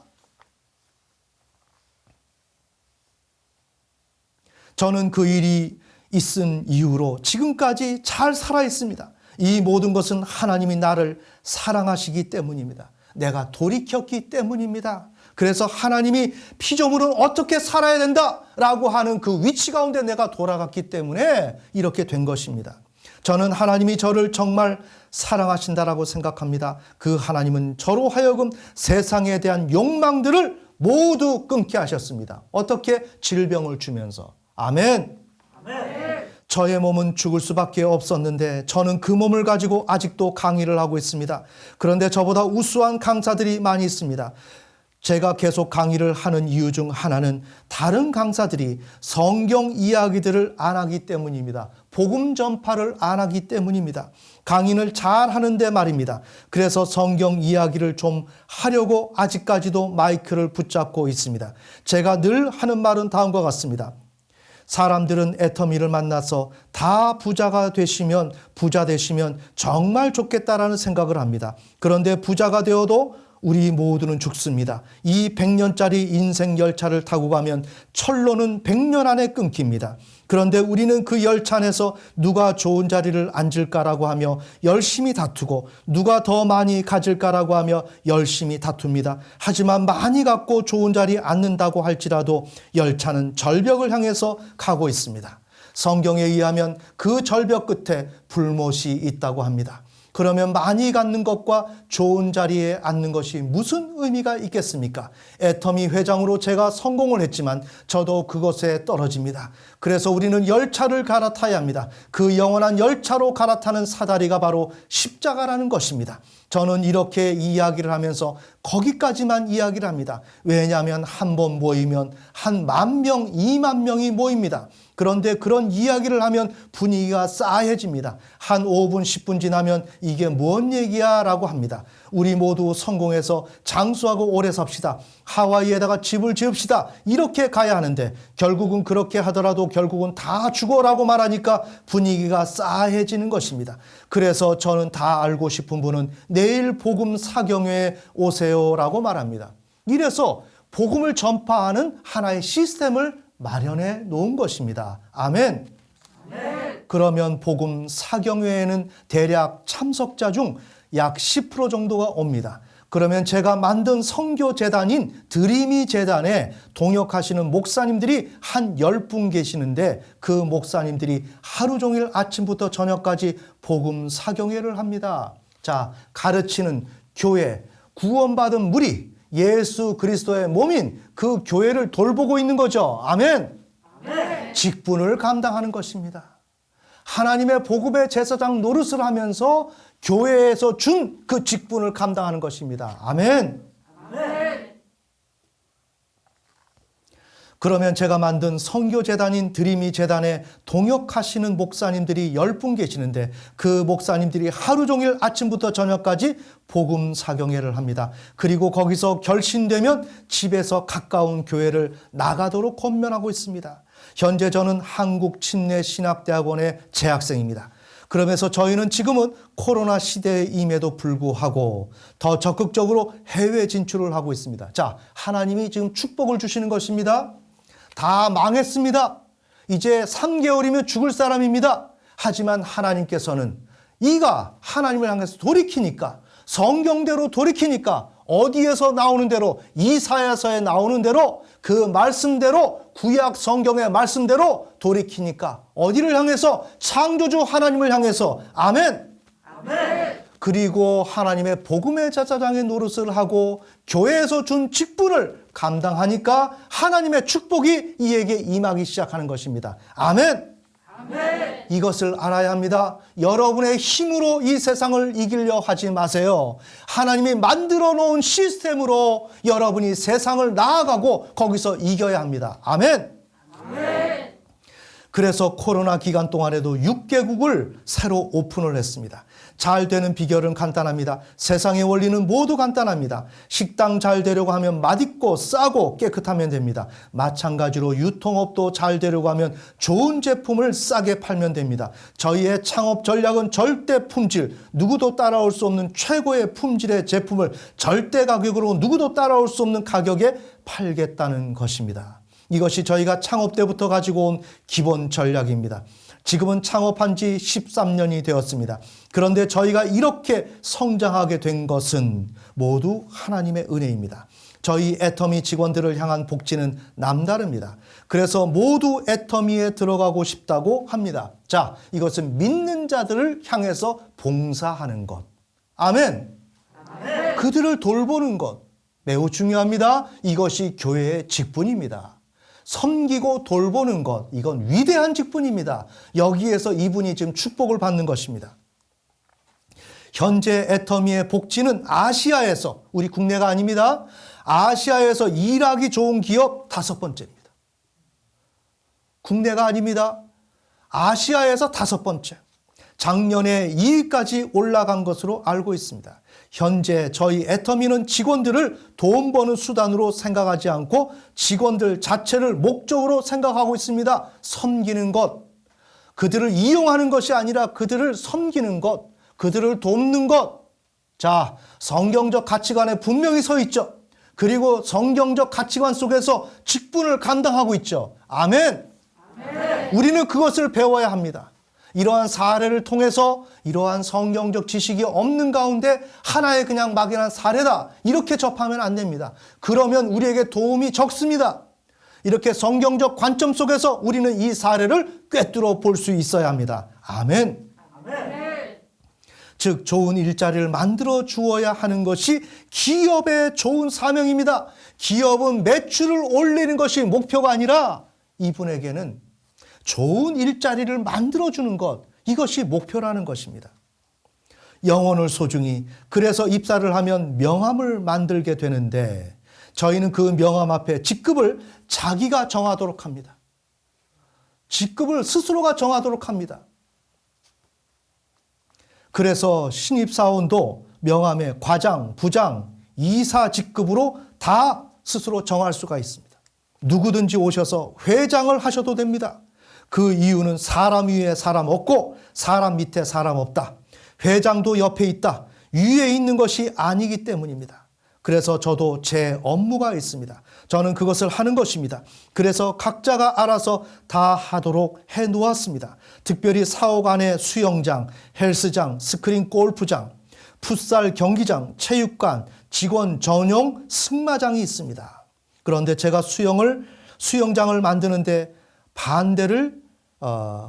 저는 그 일이 있은 이후로 지금까지 잘 살아 있습니다. 이 모든 것은 하나님이 나를 사랑하시기 때문입니다. 내가 돌이켰기 때문입니다. 그래서 하나님이 피조물은 어떻게 살아야 된다라고 하는 그 위치 가운데 내가 돌아갔기 때문에 이렇게 된 것입니다. 저는 하나님이 저를 정말 사랑하신다라고 생각합니다. 그 하나님은 저로 하여금 세상에 대한 욕망들을 모두 끊게 하셨습니다. 어떻게? 질병을 주면서. 아멘. 아멘. 저의 몸은 죽을 수밖에 없었는데 저는 그 몸을 가지고 아직도 강의를 하고 있습니다. 그런데 저보다 우수한 강사들이 많이 있습니다. 제가 계속 강의를 하는 이유 중 하나는 다른 강사들이 성경 이야기들을 안 하기 때문입니다. 복음 전파를 안 하기 때문입니다. 강의를 잘 하는데 말입니다. 그래서 성경 이야기를 좀 하려고 아직까지도 마이크를 붙잡고 있습니다. 제가 늘 하는 말은 다음과 같습니다. 사람들은 애터미를 만나서 다 부자 되시면 정말 좋겠다라는 생각을 합니다. 그런데 부자가 되어도 우리 모두는 죽습니다. 이 100년짜리 인생 열차를 타고 가면 철로는 100년 안에 끊깁니다. 그런데 우리는 그 열차 안에서 누가 좋은 자리를 앉을까라고 하며 열심히 다투고 누가 더 많이 가질까라고 하며 열심히 다툽니다. 하지만 많이 갖고 좋은 자리에 앉는다고 할지라도 열차는 절벽을 향해서 가고 있습니다. 성경에 의하면 그 절벽 끝에 불못이 있다고 합니다. 그러면 많이 갖는 것과 좋은 자리에 앉는 것이 무슨 의미가 있겠습니까? 애터미 회장으로 제가 성공을 했지만 저도 그것에 떨어집니다. 그래서 우리는 열차를 갈아타야 합니다. 그 영원한 열차로 갈아타는 사다리가 바로 십자가라는 것입니다. 저는 이렇게 이야기를 하면서 거기까지만 이야기를 합니다. 왜냐하면 한 번 모이면 한 10,000명, 20,000명이 모입니다. 그런데 그런 이야기를 하면 분위기가 싸해집니다. 한 5분, 10분 지나면 이게 뭔 얘기야? 라고 합니다. 우리 모두 성공해서 장수하고 오래 삽시다. 하와이에다가 집을 지읍시다. 이렇게 가야 하는데 결국은 그렇게 하더라도 결국은 다 죽어라고 말하니까 분위기가 싸해지는 것입니다. 그래서 저는 다 알고 싶은 분은 내일 복음 사경회에 오세요라고 말합니다. 이래서 복음을 전파하는 하나의 시스템을 마련해 놓은 것입니다. 아멘. 그러면 복음 사경회에는 대략 참석자 중 약 10% 정도가 옵니다. 그러면 제가 만든 선교재단인 드림이 재단에 동역하시는 목사님들이 한 10분 계시는데 그 목사님들이 하루 종일 아침부터 저녁까지 복음 사경회를 합니다. 자, 가르치는 교회, 구원받은 무리, 예수 그리스도의 몸인 그 교회를 돌보고 있는 거죠. 아멘. 직분을 감당하는 것입니다. 하나님의 복음의 제사장 노릇을 하면서 교회에서 준 그 직분을 감당하는 것입니다. 아멘. 그러면 제가 만든 선교재단인 드림이 재단에 동역하시는 목사님들이 10분 계시는데 그 목사님들이 하루 종일 아침부터 저녁까지 복음 사경회를 합니다. 그리고 거기서 결신되면 집에서 가까운 교회를 나가도록 권면하고 있습니다. 현재 저는 한국침례신학대학원의 재학생입니다. 그러면서 저희는 지금은 코로나 시대임에도 불구하고 더 적극적으로 해외 진출을 하고 있습니다. 자, 하나님이 지금 축복을 주시는 것입니다. 다 망했습니다. 이제 3개월이면 죽을 사람입니다. 하지만 하나님께서는 이가 하나님을 향해서 돌이키니까, 성경대로 돌이키니까 어디에서 나오는 대로, 이사야서에 나오는 대로, 그 말씀대로, 구약 성경의 말씀대로 돌이키니까 어디를 향해서? 창조주 하나님을 향해서. 아멘. 그리고 하나님의 복음의 제사장의 노릇을 하고 교회에서 준 직분을 감당하니까 하나님의 축복이 이에게 임하기 시작하는 것입니다. 아멘. 이것을 알아야 합니다. 여러분의 힘으로 이 세상을 이기려 하지 마세요. 하나님이 만들어 놓은 시스템으로 여러분이 세상을 나아가고 거기서 이겨야 합니다. 아멘. 그래서 코로나 기간 동안에도 6개국을 새로 오픈을 했습니다. 잘 되는 비결은 간단합니다. 세상의 원리는 모두 간단합니다. 식당 잘 되려고 하면 맛있고 싸고 깨끗하면 됩니다. 마찬가지로 유통업도 잘 되려고 하면 좋은 제품을 싸게 팔면 됩니다. 저희의 창업 전략은 절대 품질, 누구도 따라올 수 없는 최고의 품질의 제품을 절대 가격으로 누구도 따라올 수 없는 가격에 팔겠다는 것입니다. 이것이 저희가 창업 때부터 가지고 온 기본 전략입니다. 지금은 창업한 지 13년이 되었습니다. 그런데 저희가 이렇게 성장하게 된 것은 모두 하나님의 은혜입니다. 저희 애터미 직원들을 향한 복지는 남다릅니다. 그래서 모두 애터미에 들어가고 싶다고 합니다. 자, 이것은 믿는 자들을 향해서 봉사하는 것. 아멘. 그들을 돌보는 것 매우 중요합니다. 이것이 교회의 직분입니다. 섬기고 돌보는 것, 이건 위대한 직분입니다. 여기에서 이분이 지금 축복을 받는 것입니다. 현재 애터미의 복지는 아시아에서, 우리 국내가 아닙니다. 아시아에서 일하기 좋은 기업 5번째입니다. 국내가 아닙니다. 아시아에서 5번째. 작년에 2위까지 올라간 것으로 알고 있습니다. 현재 저희 애터미는 직원들을 돈 버는 수단으로 생각하지 않고 직원들 자체를 목적으로 생각하고 있습니다. 섬기는 것, 그들을 이용하는 것이 아니라 그들을 섬기는 것, 그들을 돕는 것. 자, 성경적 가치관에 분명히 서 있죠. 그리고 성경적 가치관 속에서 직분을 감당하고 있죠. 아멘. 우리는 그것을 배워야 합니다. 이러한 사례를 통해서 이러한 성경적 지식이 없는 가운데 하나의 그냥 막연한 사례다, 이렇게 접하면 안 됩니다. 그러면 우리에게 도움이 적습니다. 이렇게 성경적 관점 속에서 우리는 이 사례를 꿰뚫어 볼 수 있어야 합니다. 아멘. 즉 좋은 일자리를 만들어 주어야 하는 것이 기업의 좋은 사명입니다. 기업은 매출을 올리는 것이 목표가 아니라 이분에게는 좋은 일자리를 만들어 주는 것, 이것이 목표라는 것입니다. 영혼을 소중히, 그래서 입사를 하면 명함을 만들게 되는데 저희는 그 명함 앞에 직급을 자기가 정하도록 합니다. 직급을 스스로가 정하도록 합니다. 그래서 신입사원도 명함에 과장, 부장, 이사 직급으로 다 스스로 정할 수가 있습니다. 누구든지 오셔서 회장을 하셔도 됩니다. 그 이유는 사람 위에 사람 없고 사람 밑에 사람 없다. 회장도 옆에 있다. 위에 있는 것이 아니기 때문입니다. 그래서 저도 제 업무가 있습니다. 저는 그것을 하는 것입니다. 그래서 각자가 알아서 다 하도록 해놓았습니다. 특별히 사옥 안에 수영장, 헬스장, 스크린 골프장, 풋살 경기장, 체육관, 직원 전용 승마장이 있습니다. 그런데 제가 수영장을 만드는데 반대를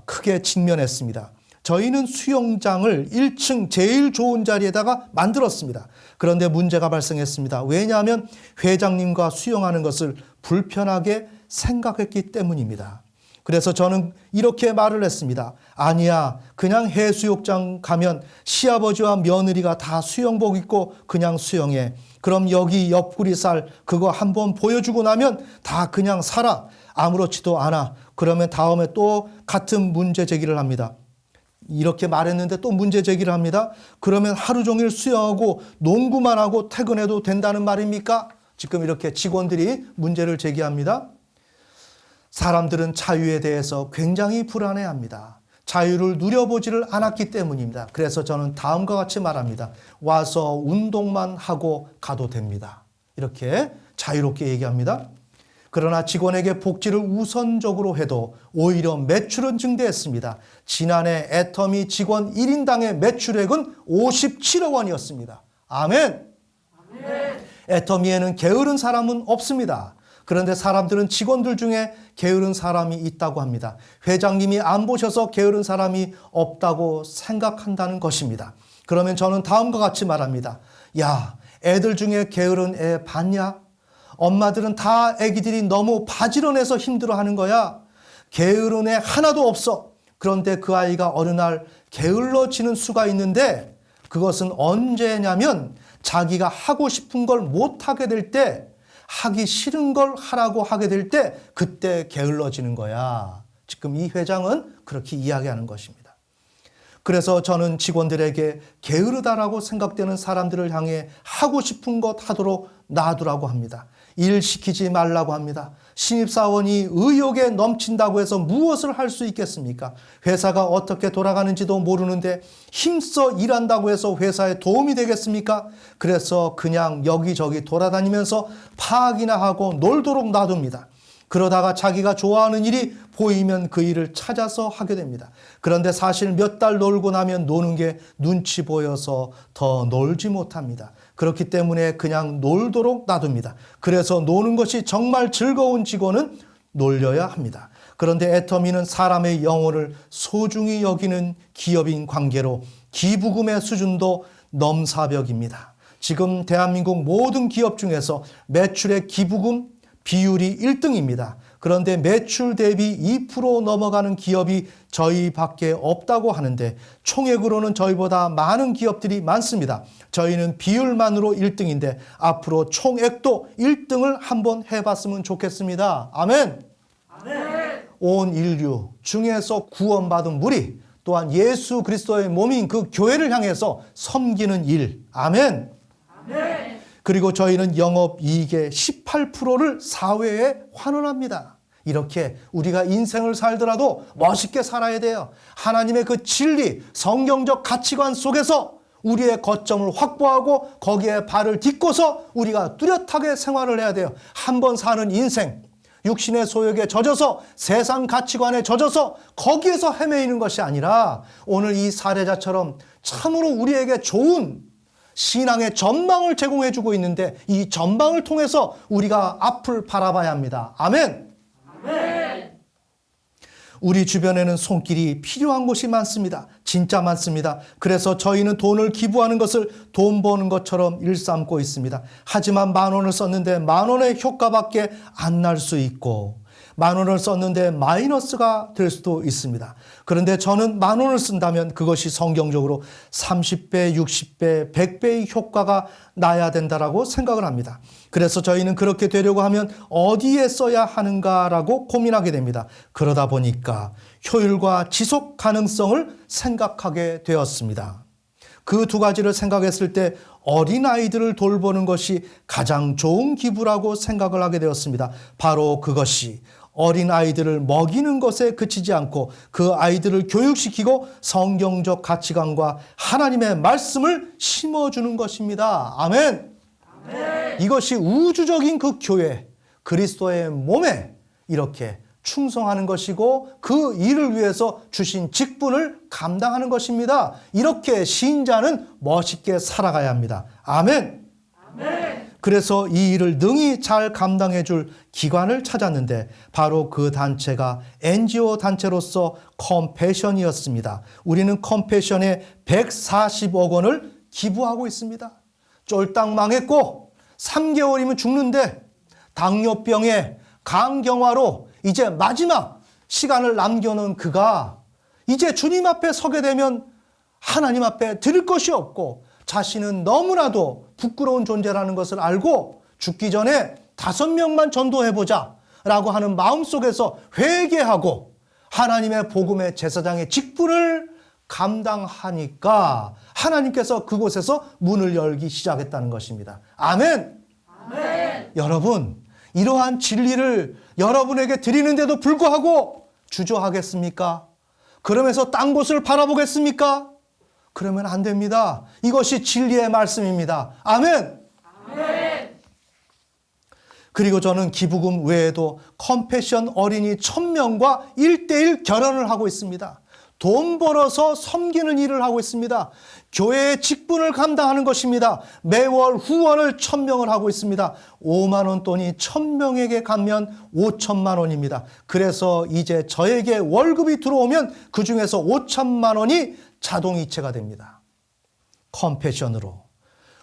크게 직면했습니다. 저희는 수영장을 1층 제일 좋은 자리에다가 만들었습니다. 그런데 문제가 발생했습니다. 왜냐하면 회장님과 수영하는 것을 불편하게 생각했기 때문입니다. 그래서 저는 이렇게 말을 했습니다. 아니야, 그냥 해수욕장 가면 시아버지와 며느리가 다 수영복 입고 그냥 수영해. 그럼 여기 옆구리살 그거 한번 보여주고 나면 다 그냥 살아. 아무렇지도 않아. 그러면 다음에 또 같은 문제 제기를 합니다. 이렇게 말했는데 또 문제 제기를 합니다. 그러면 하루 종일 수영하고 농구만 하고 퇴근해도 된다는 말입니까? 지금 이렇게 직원들이 문제를 제기합니다. 사람들은 자유에 대해서 굉장히 불안해합니다. 자유를 누려보지를 않았기 때문입니다. 그래서 저는 다음과 같이 말합니다. 와서 운동만 하고 가도 됩니다. 이렇게 자유롭게 얘기합니다. 그러나 직원에게 복지를 우선적으로 해도 오히려 매출은 증대했습니다. 지난해 애터미 직원 1인당의 매출액은 57억 원이었습니다. 아멘. 애터미에는 게으른 사람은 없습니다. 그런데 사람들은 직원들 중에 게으른 사람이 있다고 합니다. 회장님이 안 보셔서 게으른 사람이 없다고 생각한다는 것입니다. 그러면 저는 다음과 같이 말합니다. 야, 애들 중에 게으른 애 봤냐? 엄마들은 다 애기들이 너무 바지런해서 힘들어하는 거야. 게으른 애 하나도 없어. 그런데 그 아이가 어느 날 게을러지는 수가 있는데 그것은 언제냐면 자기가 하고 싶은 걸 못하게 될 때, 하기 싫은 걸 하라고 하게 될 때 그때 게을러지는 거야. 지금 이 회장은 그렇게 이야기하는 것입니다. 그래서 저는 직원들에게 게으르다라고 생각되는 사람들을 향해 하고 싶은 것 하도록 놔두라고 합니다. 일 시키지 말라고 합니다. 신입사원이 의욕에 넘친다고 해서 무엇을 할 수 있겠습니까? 회사가 어떻게 돌아가는지도 모르는데 힘써 일한다고 해서 회사에 도움이 되겠습니까? 그래서 그냥 여기저기 돌아다니면서 파악이나 하고 놀도록 놔둡니다. 그러다가 자기가 좋아하는 일이 보이면 그 일을 찾아서 하게 됩니다. 그런데 사실 몇 달 놀고 나면 노는 게 눈치 보여서 더 놀지 못합니다. 그렇기 때문에 그냥 놀도록 놔둡니다. 그래서 노는 것이 정말 즐거운 직원은 놀려야 합니다. 그런데 애터미는 사람의 영혼을 소중히 여기는 기업인 관계로 기부금의 수준도 넘사벽입니다. 지금 대한민국 모든 기업 중에서 매출의 기부금 비율이 1등입니다. 그런데 매출 대비 2% 넘어가는 기업이 저희밖에 없다고 하는데 총액으로는 저희보다 많은 기업들이 많습니다. 저희는 비율만으로 1등인데 앞으로 총액도 1등을 한번 해봤으면 좋겠습니다. 아멘. 아멘. 온 인류 중에서 구원받은 무리 또한 예수 그리스도의 몸인 그 교회를 향해서 섬기는 일. 아멘. 아멘. 그리고 저희는 영업이익의 18%를 사회에 환원합니다. 이렇게 우리가 인생을 살더라도 멋있게 살아야 돼요. 하나님의 그 진리, 성경적 가치관 속에서 우리의 거점을 확보하고 거기에 발을 딛고서 우리가 뚜렷하게 생활을 해야 돼요. 한 번 사는 인생, 육신의 소욕에 젖어서 세상 가치관에 젖어서 거기에서 헤매이는 것이 아니라 오늘 이 사례자처럼 참으로 우리에게 좋은 신앙의 전망을 제공해 주고 있는데 이 전망을 통해서 우리가 앞을 바라봐야 합니다. 아멘. 아멘. 우리 주변에는 손길이 필요한 곳이 많습니다. 진짜 많습니다. 그래서 저희는 돈을 기부하는 것을 돈 버는 것처럼 일삼고 있습니다. 하지만 10,000원을 썼는데 10,000원의 효과밖에 안 날 수 있고 10,000원을 썼는데 마이너스가 될 수도 있습니다. 그런데 저는 10,000원을 쓴다면 그것이 성경적으로 30배, 60배, 100배의 효과가 나야 된다라고 생각을 합니다. 그래서 저희는 그렇게 되려고 하면 어디에 써야 하는가라고 고민하게 됩니다. 그러다 보니까 효율과 지속 가능성을 생각하게 되었습니다. 그 두 가지를 생각했을 때 어린아이들을 돌보는 것이 가장 좋은 기부라고 생각을 하게 되었습니다. 바로 그것이 어린아이들을 먹이는 것에 그치지 않고 그 아이들을 교육시키고 성경적 가치관과 하나님의 말씀을 심어주는 것입니다. 아멘. 아멘. 이것이 우주적인 그 교회, 그리스도의 몸에 이렇게 충성하는 것이고 그 일을 위해서 주신 직분을 감당하는 것입니다. 이렇게 신자는 멋있게 살아가야 합니다. 아멘. 아멘. 그래서 이 일을 능히 잘 감당해 줄 기관을 찾았는데 바로 그 단체가 NGO 단체로서 컴패션이었습니다. 우리는 컴패션에 140억 원을 기부하고 있습니다. 쫄딱 망했고 3개월이면 죽는데 당뇨병에 간경화로 이제 마지막 시간을 남겨놓은 그가 이제 주님 앞에 서게 되면 하나님 앞에 드릴 것이 없고 자신은 너무나도 부끄러운 존재라는 것을 알고 죽기 전에 5명만 전도해보자 라고 하는 마음속에서 회개하고 하나님의 복음의 제사장의 직분을 감당하니까 하나님께서 그곳에서 문을 열기 시작했다는 것입니다. 아멘. 아멘. 여러분, 이러한 진리를 여러분에게 드리는데도 불구하고 주저하겠습니까? 그러면서 딴 곳을 바라보겠습니까? 그러면 안 됩니다. 이것이 진리의 말씀입니다. 아멘. 아멘. 그리고 저는 기부금 외에도 컴패션 어린이 1,000명과 1:1 결혼을 하고 있습니다. 돈 벌어서 섬기는 일을 하고 있습니다. 교회의 직분을 감당하는 것입니다. 매월 후원을 1,000명을 하고 있습니다. 5만 원 돈이 1,000명에게 가면 5천만 원입니다. 그래서 이제 저에게 월급이 들어오면 그중에서 5천만 원이 자동이체가 됩니다. 컴패션으로.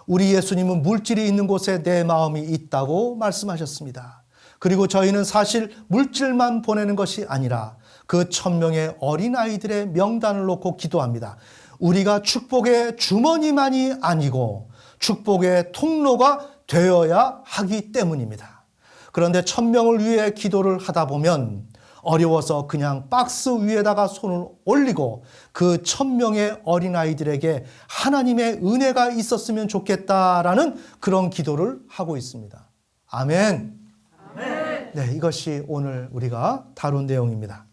우리 예수님은 물질이 있는 곳에 내 마음이 있다고 말씀하셨습니다. 그리고 저희는 사실 물질만 보내는 것이 아니라 그 1,000명의 어린아이들의 명단을 놓고 기도합니다. 우리가 축복의 주머니만이 아니고 축복의 통로가 되어야 하기 때문입니다. 그런데 1,000명을 위해 기도를 하다 보면 어려워서 그냥 박스 위에다가 손을 올리고 그 1,000명의 어린아이들에게 하나님의 은혜가 있었으면 좋겠다라는 그런 기도를 하고 있습니다. 아멘. 아멘. 네, 이것이 오늘 우리가 다룬 내용입니다.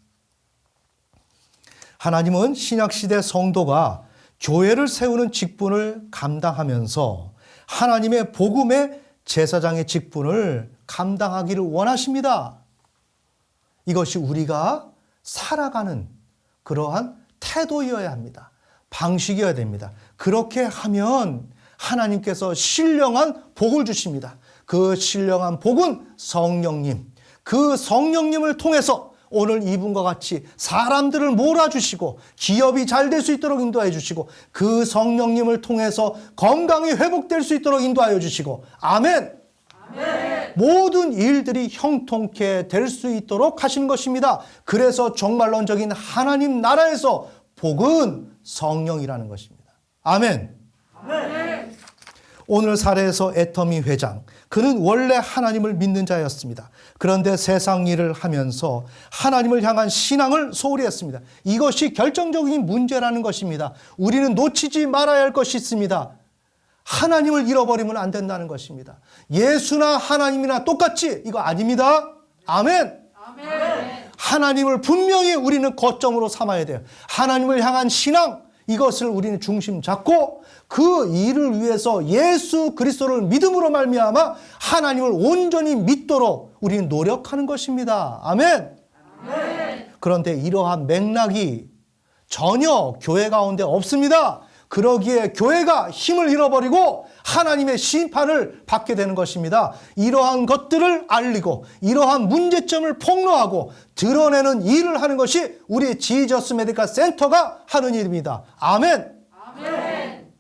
하나님은 신약시대 성도가 교회를 세우는 직분을 감당하면서 하나님의 복음의 제사장의 직분을 감당하기를 원하십니다. 이것이 우리가 살아가는 그러한 태도여야 합니다. 방식이어야 됩니다. 그렇게 하면 하나님께서 신령한 복을 주십니다. 그 신령한 복은 성령님, 그 성령님을 통해서 오늘 이분과 같이 사람들을 몰아주시고 기업이 잘 될 수 있도록 인도하여 주시고 그 성령님을 통해서 건강이 회복될 수 있도록 인도하여 주시고 아멘. 아멘. 모든 일들이 형통케 될 수 있도록 하신 것입니다. 그래서 종말론적인 하나님 나라에서 복은 성령이라는 것입니다. 아멘. 아멘. 오늘 사례에서 애터미 회장, 그는 원래 하나님을 믿는 자였습니다. 그런데 세상 일을 하면서 하나님을 향한 신앙을 소홀히 했습니다. 이것이 결정적인 문제라는 것입니다. 우리는 놓치지 말아야 할 것이 있습니다. 하나님을 잃어버리면 안 된다는 것입니다. 예수나 하나님이나 똑같이 이거 아닙니다. 아멘. 아멘. 하나님을 분명히 우리는 거점으로 삼아야 돼요. 하나님을 향한 신앙, 이것을 우리는 중심 잡고 그 일을 위해서 예수 그리스도를 믿음으로 말미암아 하나님을 온전히 믿도록 우리는 노력하는 것입니다. 아멘. 아멘. 그런데 이러한 맥락이 전혀 교회 가운데 없습니다. 그러기에 교회가 힘을 잃어버리고 하나님의 심판을 받게 되는 것입니다. 이러한 것들을 알리고 이러한 문제점을 폭로하고 드러내는 일을 하는 것이 우리 지저스 메디컬 센터가 하는 일입니다. 아멘. 아멘.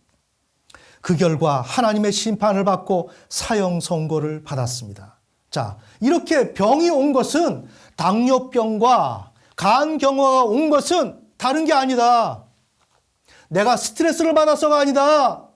그 결과 하나님의 심판을 받고 사형 선고를 받았습니다. 자, 이렇게 병이 온 것은 당뇨병과 간경화가 온 것은 다른 게 아니다. 내가 스트레스를 받아서가 아니다.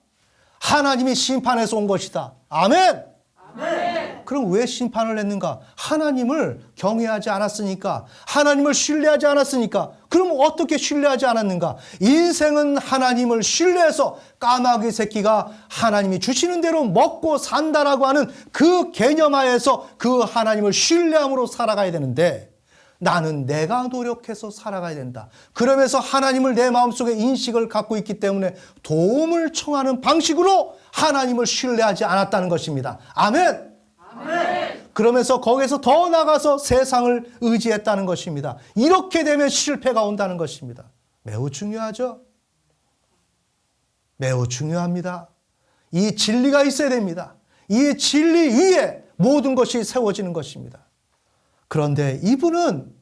하나님이 심판해서 온 것이다. 아멘. 아멘. 그럼 왜 심판을 했는가? 하나님을 경외하지 않았으니까, 하나님을 신뢰하지 않았으니까. 그럼 어떻게 신뢰하지 않았는가? 인생은 하나님을 신뢰해서 까마귀 새끼가 하나님이 주시는 대로 먹고 산다라고 하는 그 개념 하에서 그 하나님을 신뢰함으로 살아가야 되는데, 나는 내가 노력해서 살아가야 된다. 그러면서 하나님을 내 마음속에 인식을 갖고 있기 때문에 도움을 청하는 방식으로 하나님을 신뢰하지 않았다는 것입니다. 아멘. 아멘. 그러면서 거기서 더 나가서 세상을 의지했다는 것입니다. 이렇게 되면 실패가 온다는 것입니다. 매우 중요하죠. 매우 중요합니다. 이 진리가 있어야 됩니다. 이 진리 위에 모든 것이 세워지는 것입니다. 그런데 이분은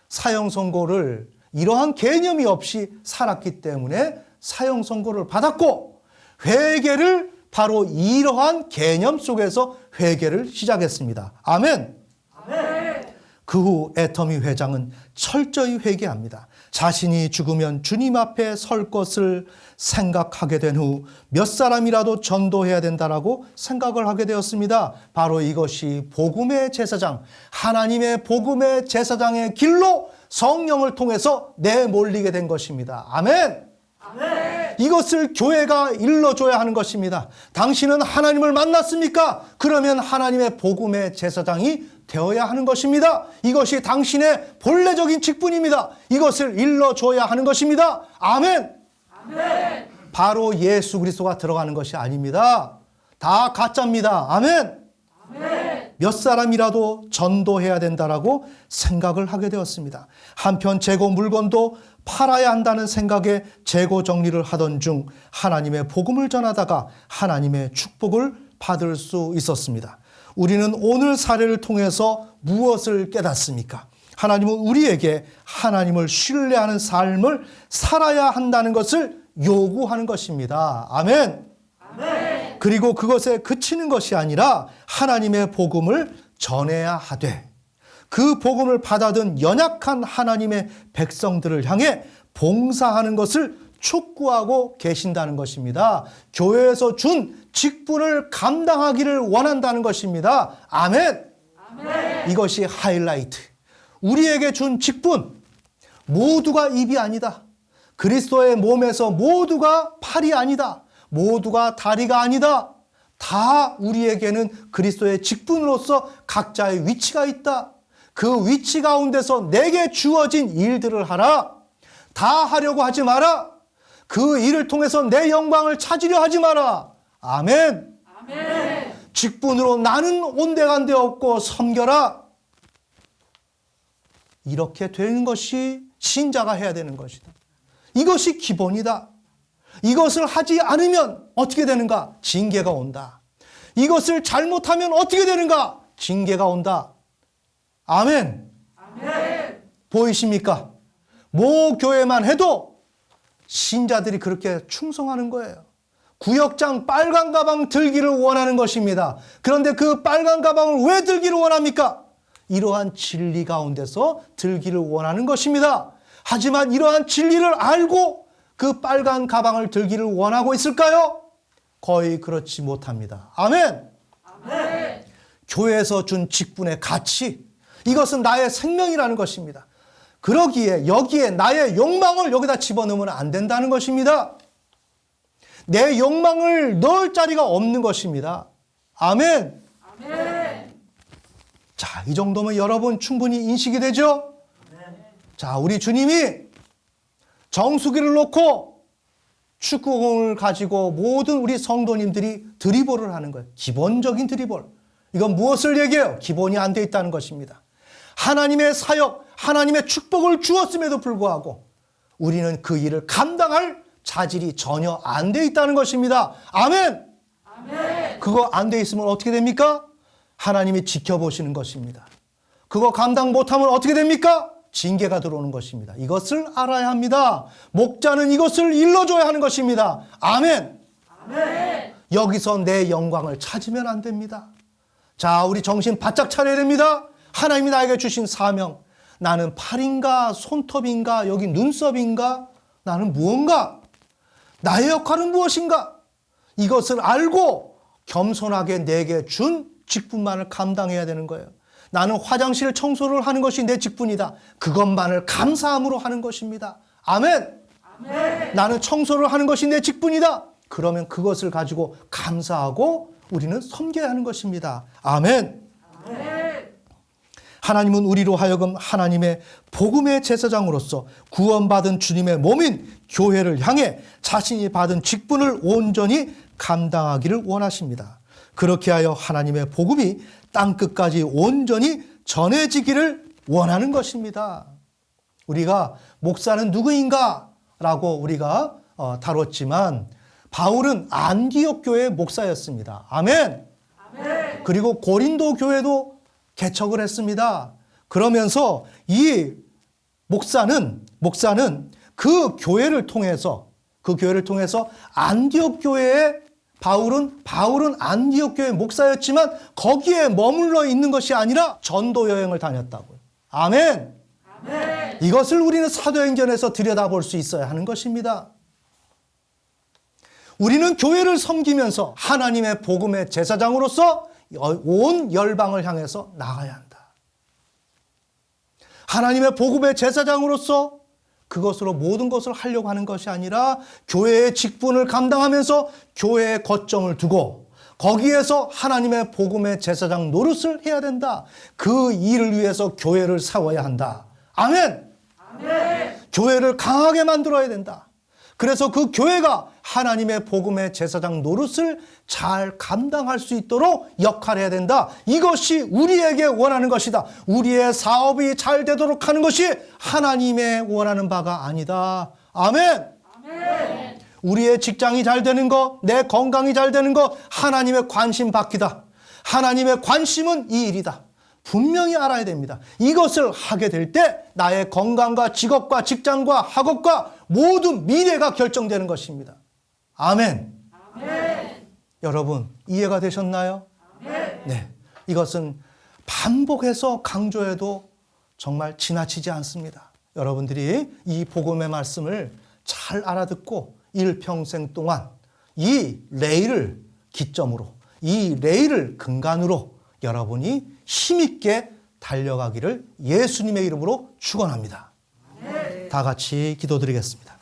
사형 선고를 이러한 개념이 없이 살았기 때문에 사형 선고를 받았고, 회개를 바로 이러한 개념 속에서 회개를 시작했습니다. 아멘. 아멘. 그 후 애터미 회장은 철저히 회개합니다. 자신이 죽으면 주님 앞에 설 것을 생각하게 된 후 몇 사람이라도 전도해야 된다라고 생각을 하게 되었습니다. 바로 이것이 복음의 제사장, 하나님의 복음의 제사장의 길로 성령을 통해서 내몰리게 된 것입니다. 아멘. 아멘. 이것을 교회가 일러줘야 하는 것입니다. 당신은 하나님을 만났습니까? 그러면 하나님의 복음의 제사장이 되어야 하는 것입니다. 이것이 당신의 본래적인 직분입니다. 이것을 일러줘야 하는 것입니다. 아멘. 아멘. 바로 예수 그리스도가 들어가는 것이 아닙니다. 다 가짜입니다. 아멘. 아멘. 몇 사람이라도 전도해야 된다라고 생각을 하게 되었습니다. 한편 재고 물건도 팔아야 한다는 생각에 재고 정리를 하던 중 하나님의 복음을 전하다가 하나님의 축복을 받을 수 있었습니다. 우리는 오늘 사례를 통해서 무엇을 깨닫습니까? 하나님은 우리에게 하나님을 신뢰하는 삶을 살아야 한다는 것을 요구하는 것입니다. 아멘. 아멘. 그리고 그것에 그치는 것이 아니라 하나님의 복음을 전해야 하되, 그 복음을 받아든 연약한 하나님의 백성들을 향해 봉사하는 것을 촉구하고 계신다는 것입니다. 교회에서 준 직분을 감당하기를 원한다는 것입니다. 아멘. 아멘. 이것이 하이라이트. 우리에게 준 직분, 모두가 입이 아니다. 그리스도의 몸에서 모두가 팔이 아니다. 모두가 다리가 아니다. 다 우리에게는 그리스도의 직분으로서 각자의 위치가 있다. 그 위치 가운데서 내게 주어진 일들을 하라. 다 하려고 하지 마라. 그 일을 통해서 내 영광을 찾으려 하지 마라. 아멘. 아멘. 직분으로 나는 온데간데 없고 섬겨라. 이렇게 되는 것이 신자가 해야 되는 것이다. 이것이 기본이다. 이것을 하지 않으면 어떻게 되는가? 징계가 온다. 이것을 잘못하면 어떻게 되는가? 징계가 온다. 아멘. 아멘. 보이십니까? 모 교회만 해도 신자들이 그렇게 충성하는 거예요. 구역장 빨간 가방 들기를 원하는 것입니다. 그런데 그 빨간 가방을 왜 들기를 원합니까? 이러한 진리 가운데서 들기를 원하는 것입니다. 하지만 이러한 진리를 알고 그 빨간 가방을 들기를 원하고 있을까요? 거의 그렇지 못합니다. 아멘. 아멘. 교회에서 준 직분의 가치, 이것은 나의 생명이라는 것입니다. 그러기에 여기에 나의 욕망을 여기다 집어넣으면 안 된다는 것입니다. 내 욕망을 넣을 자리가 없는 것입니다. 아멘. 아멘. 자, 이 정도면 여러분 충분히 인식이 되죠? 자, 우리 주님이 정수기를 놓고 축구공을 가지고 모든 우리 성도님들이 드리블을 하는 거예요. 기본적인 드리블. 이건 무엇을 얘기해요? 기본이 안 돼 있다는 것입니다. 하나님의 사역, 하나님의 축복을 주었음에도 불구하고 우리는 그 일을 감당할 자질이 전혀 안 돼 있다는 것입니다. 아멘. 아멘. 그거 안 돼 있으면 어떻게 됩니까? 하나님이 지켜보시는 것입니다. 그거 감당 못하면 어떻게 됩니까? 징계가 들어오는 것입니다. 이것을 알아야 합니다. 목자는 이것을 일러줘야 하는 것입니다. 아멘. 아멘. 여기서 내 영광을 찾으면 안 됩니다. 자, 우리 정신 바짝 차려야 됩니다. 하나님이 나에게 주신 사명. 나는 팔인가 손톱인가 여기 눈썹인가 나는 무언가 나의 역할은 무엇인가 이것을 알고 겸손하게 내게 준 직분만을 감당해야 되는 거예요. 나는 화장실 청소를 하는 것이 내 직분이다. 그것만을 감사함으로 하는 것입니다. 아멘. 아멘. 나는 청소를 하는 것이 내 직분이다. 그러면 그것을 가지고 감사하고 우리는 섬겨야 하는 것입니다. 아멘. 아멘. 하나님은 우리로 하여금 하나님의 복음의 제사장으로서 구원받은 주님의 몸인 교회를 향해 자신이 받은 직분을 온전히 감당하기를 원하십니다. 그렇게 하여 하나님의 복음이 땅끝까지 온전히 전해지기를 원하는 것입니다. 우리가 목사는 누구인가? 라고 우리가 다뤘지만 바울은 안디옥 교회의 목사였습니다. 아멘. 아멘. 그리고 고린도 교회도 개척을 했습니다. 그러면서 이 목사는 그 교회를 통해서 안디옥 교회에 바울은 안디옥 교회 목사였지만 거기에 머물러 있는 것이 아니라 전도 여행을 다녔다고요. 아멘. 아멘. 이것을 우리는 사도행전에서 들여다볼 수 있어야 하는 것입니다. 우리는 교회를 섬기면서 하나님의 복음의 제사장으로서 온 열방을 향해서 나가야 한다. 하나님의 복음의 제사장으로서 그것으로 모든 것을 하려고 하는 것이 아니라 교회의 직분을 감당하면서 교회의 거점을 두고 거기에서 하나님의 복음의 제사장 노릇을 해야 된다. 그 일을 위해서 교회를 세워야 한다. 아멘. 아멘. 교회를 강하게 만들어야 된다. 그래서 그 교회가 하나님의 복음의 제사장 노릇을 잘 감당할 수 있도록 역할해야 된다. 이것이 우리에게 원하는 것이다. 우리의 사업이 잘 되도록 하는 것이 하나님의 원하는 바가 아니다. 아멘. 아멘. 우리의 직장이 잘 되는 거, 내 건강이 잘 되는 거 하나님의 관심 받기다. 하나님의 관심은 이 일이다. 분명히 알아야 됩니다. 이것을 하게 될 때 나의 건강과 직업과 직장과 학업과 모든 미래가 결정되는 것입니다. 아멘. 아멘. 여러분 이해가 되셨나요? 아멘. 네. 이것은 반복해서 강조해도 정말 지나치지 않습니다. 여러분들이 이 복음의 말씀을 잘 알아듣고 일평생 동안 이 레일을 기점으로 이 레일을 근간으로 여러분이 힘있게 달려가기를 예수님의 이름으로 축원합니다. 다 같이 기도드리겠습니다.